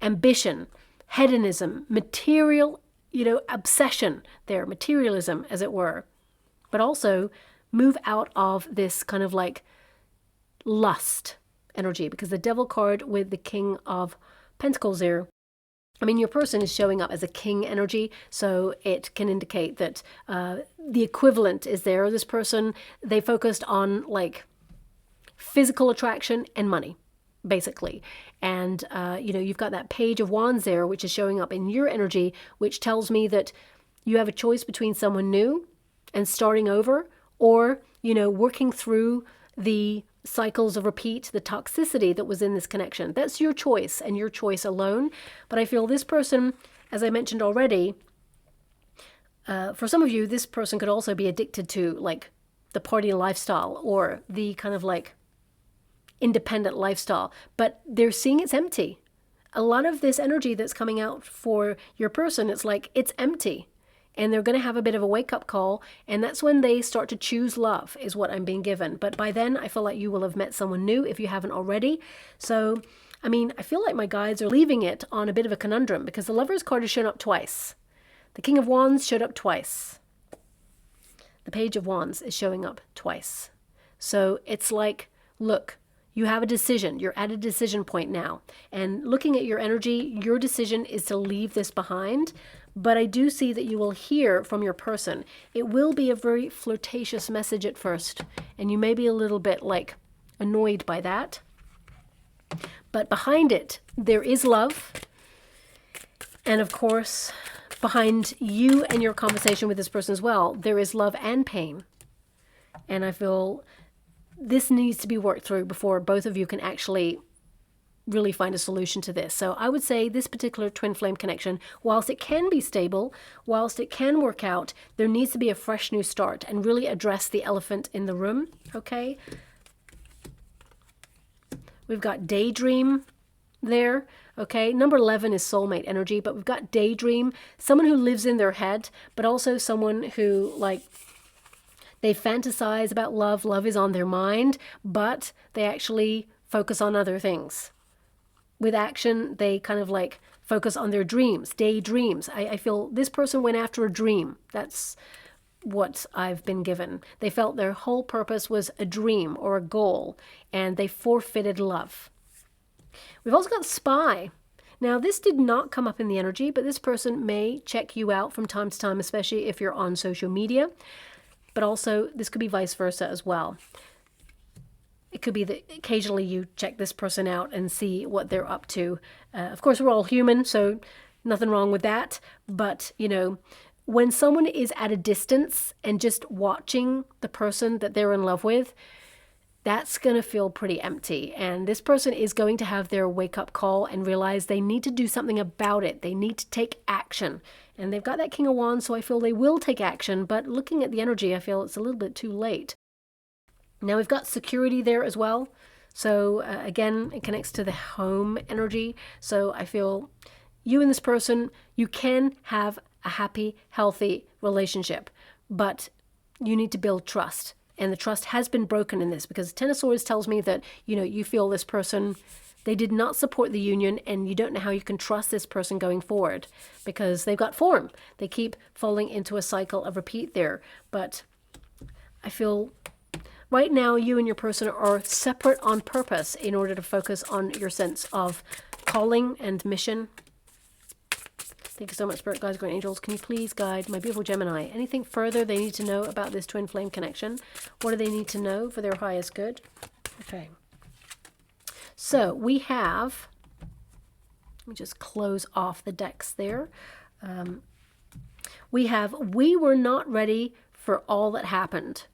ambition, hedonism, material, you know, obsession there, materialism as it were, but also move out of this kind of like lust energy, because the Devil card with the King of Pentacles there, I mean, your person is showing up as a king energy, so it can indicate that the equivalent is there. This person, they focused on like physical attraction and money, basically. And, you know, you've got that Page of Wands there, which is showing up in your energy, which tells me that you have a choice between someone new and starting over, or, you know, working through the cycles of repeat, the toxicity that was in this connection. That's your choice and your choice alone. But I feel this person, as I mentioned already, for some of you, this person could also be addicted to like the party lifestyle or the kind of like independent lifestyle, but they're seeing it's empty. A lot of this energy that's coming out for your person, it's like it's empty. And they're going to have a bit of a wake-up call, and that's when they start to choose love, is what I'm being given. But by then, I feel like you will have met someone new if you haven't already. So, I mean, I feel like my guides are leaving it on a bit of a conundrum, because the Lovers card has shown up twice. The King of Wands showed up twice. The Page of Wands is showing up twice. So it's like, look, you have a decision. You're at a decision point now. And looking at your energy, your decision is to leave this behind. But I do see that you will hear from your person. It will be a very flirtatious message at first, and you may be a little bit like annoyed by that. But behind it, there is love. And of course, behind you and your conversation with this person as well, there is love and pain. And I feel this needs to be worked through before both of you can actually really find a solution to this. So I would say this particular twin flame connection, whilst it can be stable, whilst it can work out, there needs to be a fresh new start and really address the elephant in the room, okay? We've got daydream there, okay? Number 11 is soulmate energy, but we've got daydream, someone who lives in their head, but also someone who like they fantasize about love. Love is on their mind, but they actually focus on other things. With action, they kind of like focus on their dreams, daydreams. I feel this person went after a dream. That's what I've been given. They felt their whole purpose was a dream or a goal, and they forfeited love. We've also got spy. Now, this did not come up in the energy, but this person may check you out from time to time, especially if you're on social media. But also, this could be vice versa as well. It could be that occasionally you check this person out and see what they're up to. Of course, we're all human, so nothing wrong with that. But, you know, when someone is at a distance and just watching the person that they're in love with, that's going to feel pretty empty. And this person is going to have their wake-up call and realize they need to do something about it. They need to take action. And they've got that King of Wands, so I feel they will take action. But looking at the energy, I feel it's a little bit too late. Now we've got security there as well. So again, it connects to the home energy. So I feel you and this person, you can have a happy, healthy relationship, but you need to build trust. And the trust has been broken in this, because Ten of Swords tells me that, you feel this person, they did not support the union, and you don't know how you can trust this person going forward because they've got form. They keep falling into a cycle of repeat there. But I feel right now you and your person are separate on purpose in order to focus on your sense of calling and mission. Thank you so much, Spirit Guides, Great Angels. Can you please guide my beautiful Gemini? Anything further they need to know about this twin flame connection? What do they need to know for their highest good? Okay. So we have, let me just close off the decks there. We have, we were not ready for all that happened.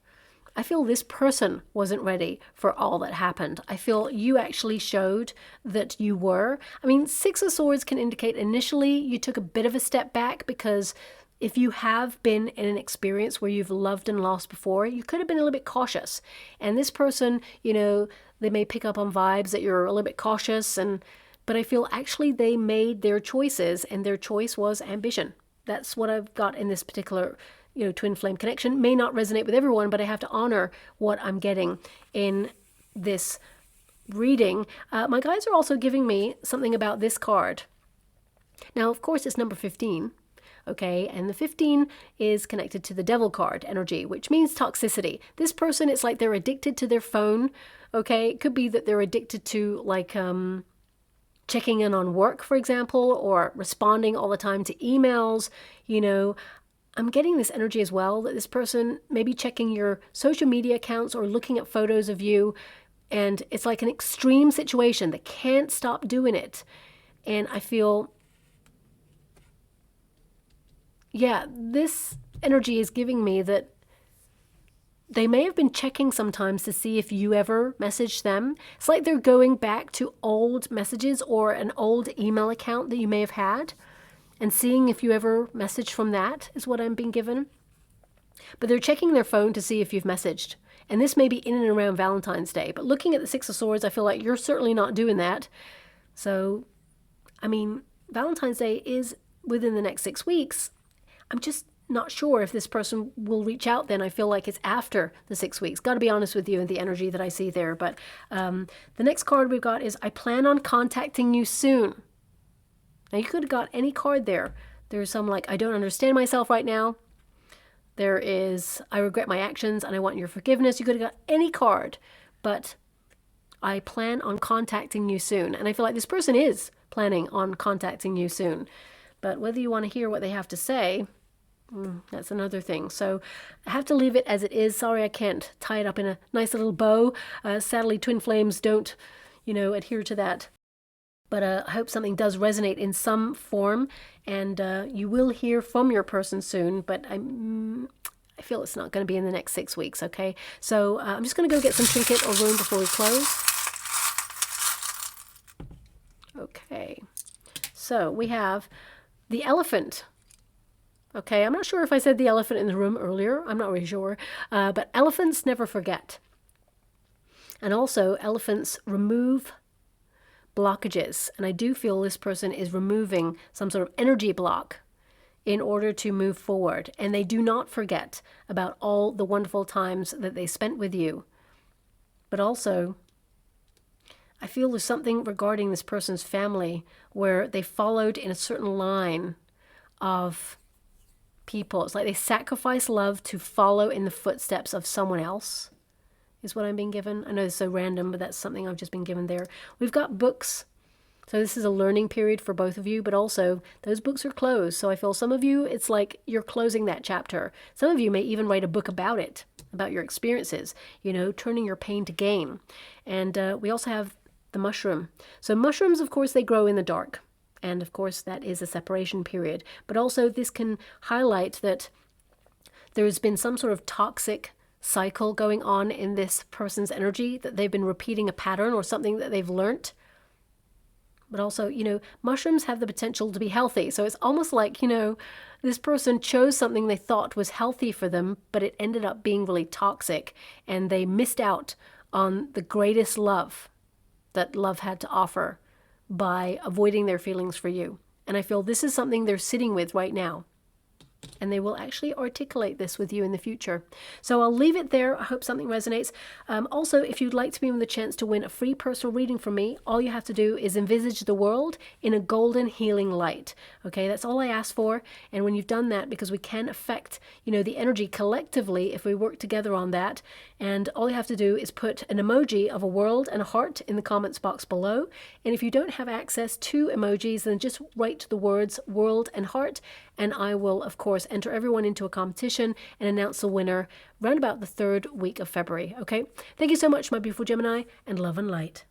I feel this person wasn't ready for all that happened. I feel you actually showed that you were. I mean, Six of Swords can indicate initially you took a bit of a step back, because if you have been in an experience where you've loved and lost before, you could have been a little bit cautious. And this person, they may pick up on vibes that you're a little bit cautious, but I feel actually they made their choices, and their choice was ambition. That's what I've got in this particular twin flame connection. May not resonate with everyone, but I have to honor what I'm getting in this reading. My guides are also giving me something about this card. Now, of course, it's number 15, okay? And the 15 is connected to the Devil card energy, which means toxicity. This person, it's like they're addicted to their phone, okay? It could be that they're addicted to, like, checking in on work, for example, or responding all the time to emails, I'm getting this energy as well, that this person may be checking your social media accounts or looking at photos of you, and it's like an extreme situation. They can't stop doing it. And I feel, yeah, this energy is giving me that they may have been checking sometimes to see if you ever messaged them. It's like they're going back to old messages or an old email account that you may have had, and seeing if you ever messaged from that is what I'm being given. But they're checking their phone to see if you've messaged. And this may be in and around Valentine's Day. But looking at the Six of Swords, I feel like you're certainly not doing that. So, I mean, Valentine's Day is within the next 6 weeks. I'm just not sure if this person will reach out then. I feel like it's after the 6 weeks. Got to be honest with you and the energy that I see there. But the next card we've got is, I plan on contacting you soon. Now, you could have got any card there. There's some like, I don't understand myself right now. There is, I regret my actions and I want your forgiveness. You could have got any card, but I plan on contacting you soon. And I feel like this person is planning on contacting you soon. But whether you want to hear what they have to say, that's another thing. So I have to leave it as it is. Sorry, I can't tie it up in a nice little bow. Sadly, twin flames don't, adhere to that. But I hope something does resonate in some form, and you will hear from your person soon, but I feel it's not going to be in the next 6 weeks, okay? So I'm just going to go get some trinket or room before we close. Okay, so we have the elephant. Okay, I'm not sure if I said the elephant in the room earlier. I'm not really sure. But elephants never forget. And also, elephants remove blockages, and I do feel this person is removing some sort of energy block in order to move forward, and they do not forget about all the wonderful times that they spent with you. But also, I feel there's something regarding this person's family where they followed in a certain line of people. It's like they sacrifice love to follow in the footsteps of someone else, is what I'm being given. I know it's so random, but that's something I've just been given there. We've got books. So this is a learning period for both of you, but also those books are closed. So I feel some of you, it's like you're closing that chapter. Some of you may even write a book about it, about your experiences, turning your pain to gain. And we also have the mushroom. So mushrooms, of course, they grow in the dark. And of course, that is a separation period. But also this can highlight that there has been some sort of toxic cycle going on in this person's energy, that they've been repeating a pattern or something that they've learnt. But also, mushrooms have the potential to be healthy. So it's almost like, this person chose something they thought was healthy for them, but it ended up being really toxic, and they missed out on the greatest love that love had to offer by avoiding their feelings for you. And I feel this is something they're sitting with right now. And they will actually articulate this with you in the future. So I'll leave it there. I hope something resonates. Also, if you'd like to be given the chance to win a free personal reading from me, all you have to do is envisage the world in a golden healing light. Okay, that's all I ask for. And when you've done that, because we can affect, the energy collectively if we work together on that. And all you have to do is put an emoji of a world and a heart in the comments box below. And if you don't have access to emojis, then just write the words world and heart, and I will, of course, enter everyone into a competition and announce the winner round about the 3rd week of February. Okay? Thank you so much, my beautiful Gemini, and love and light.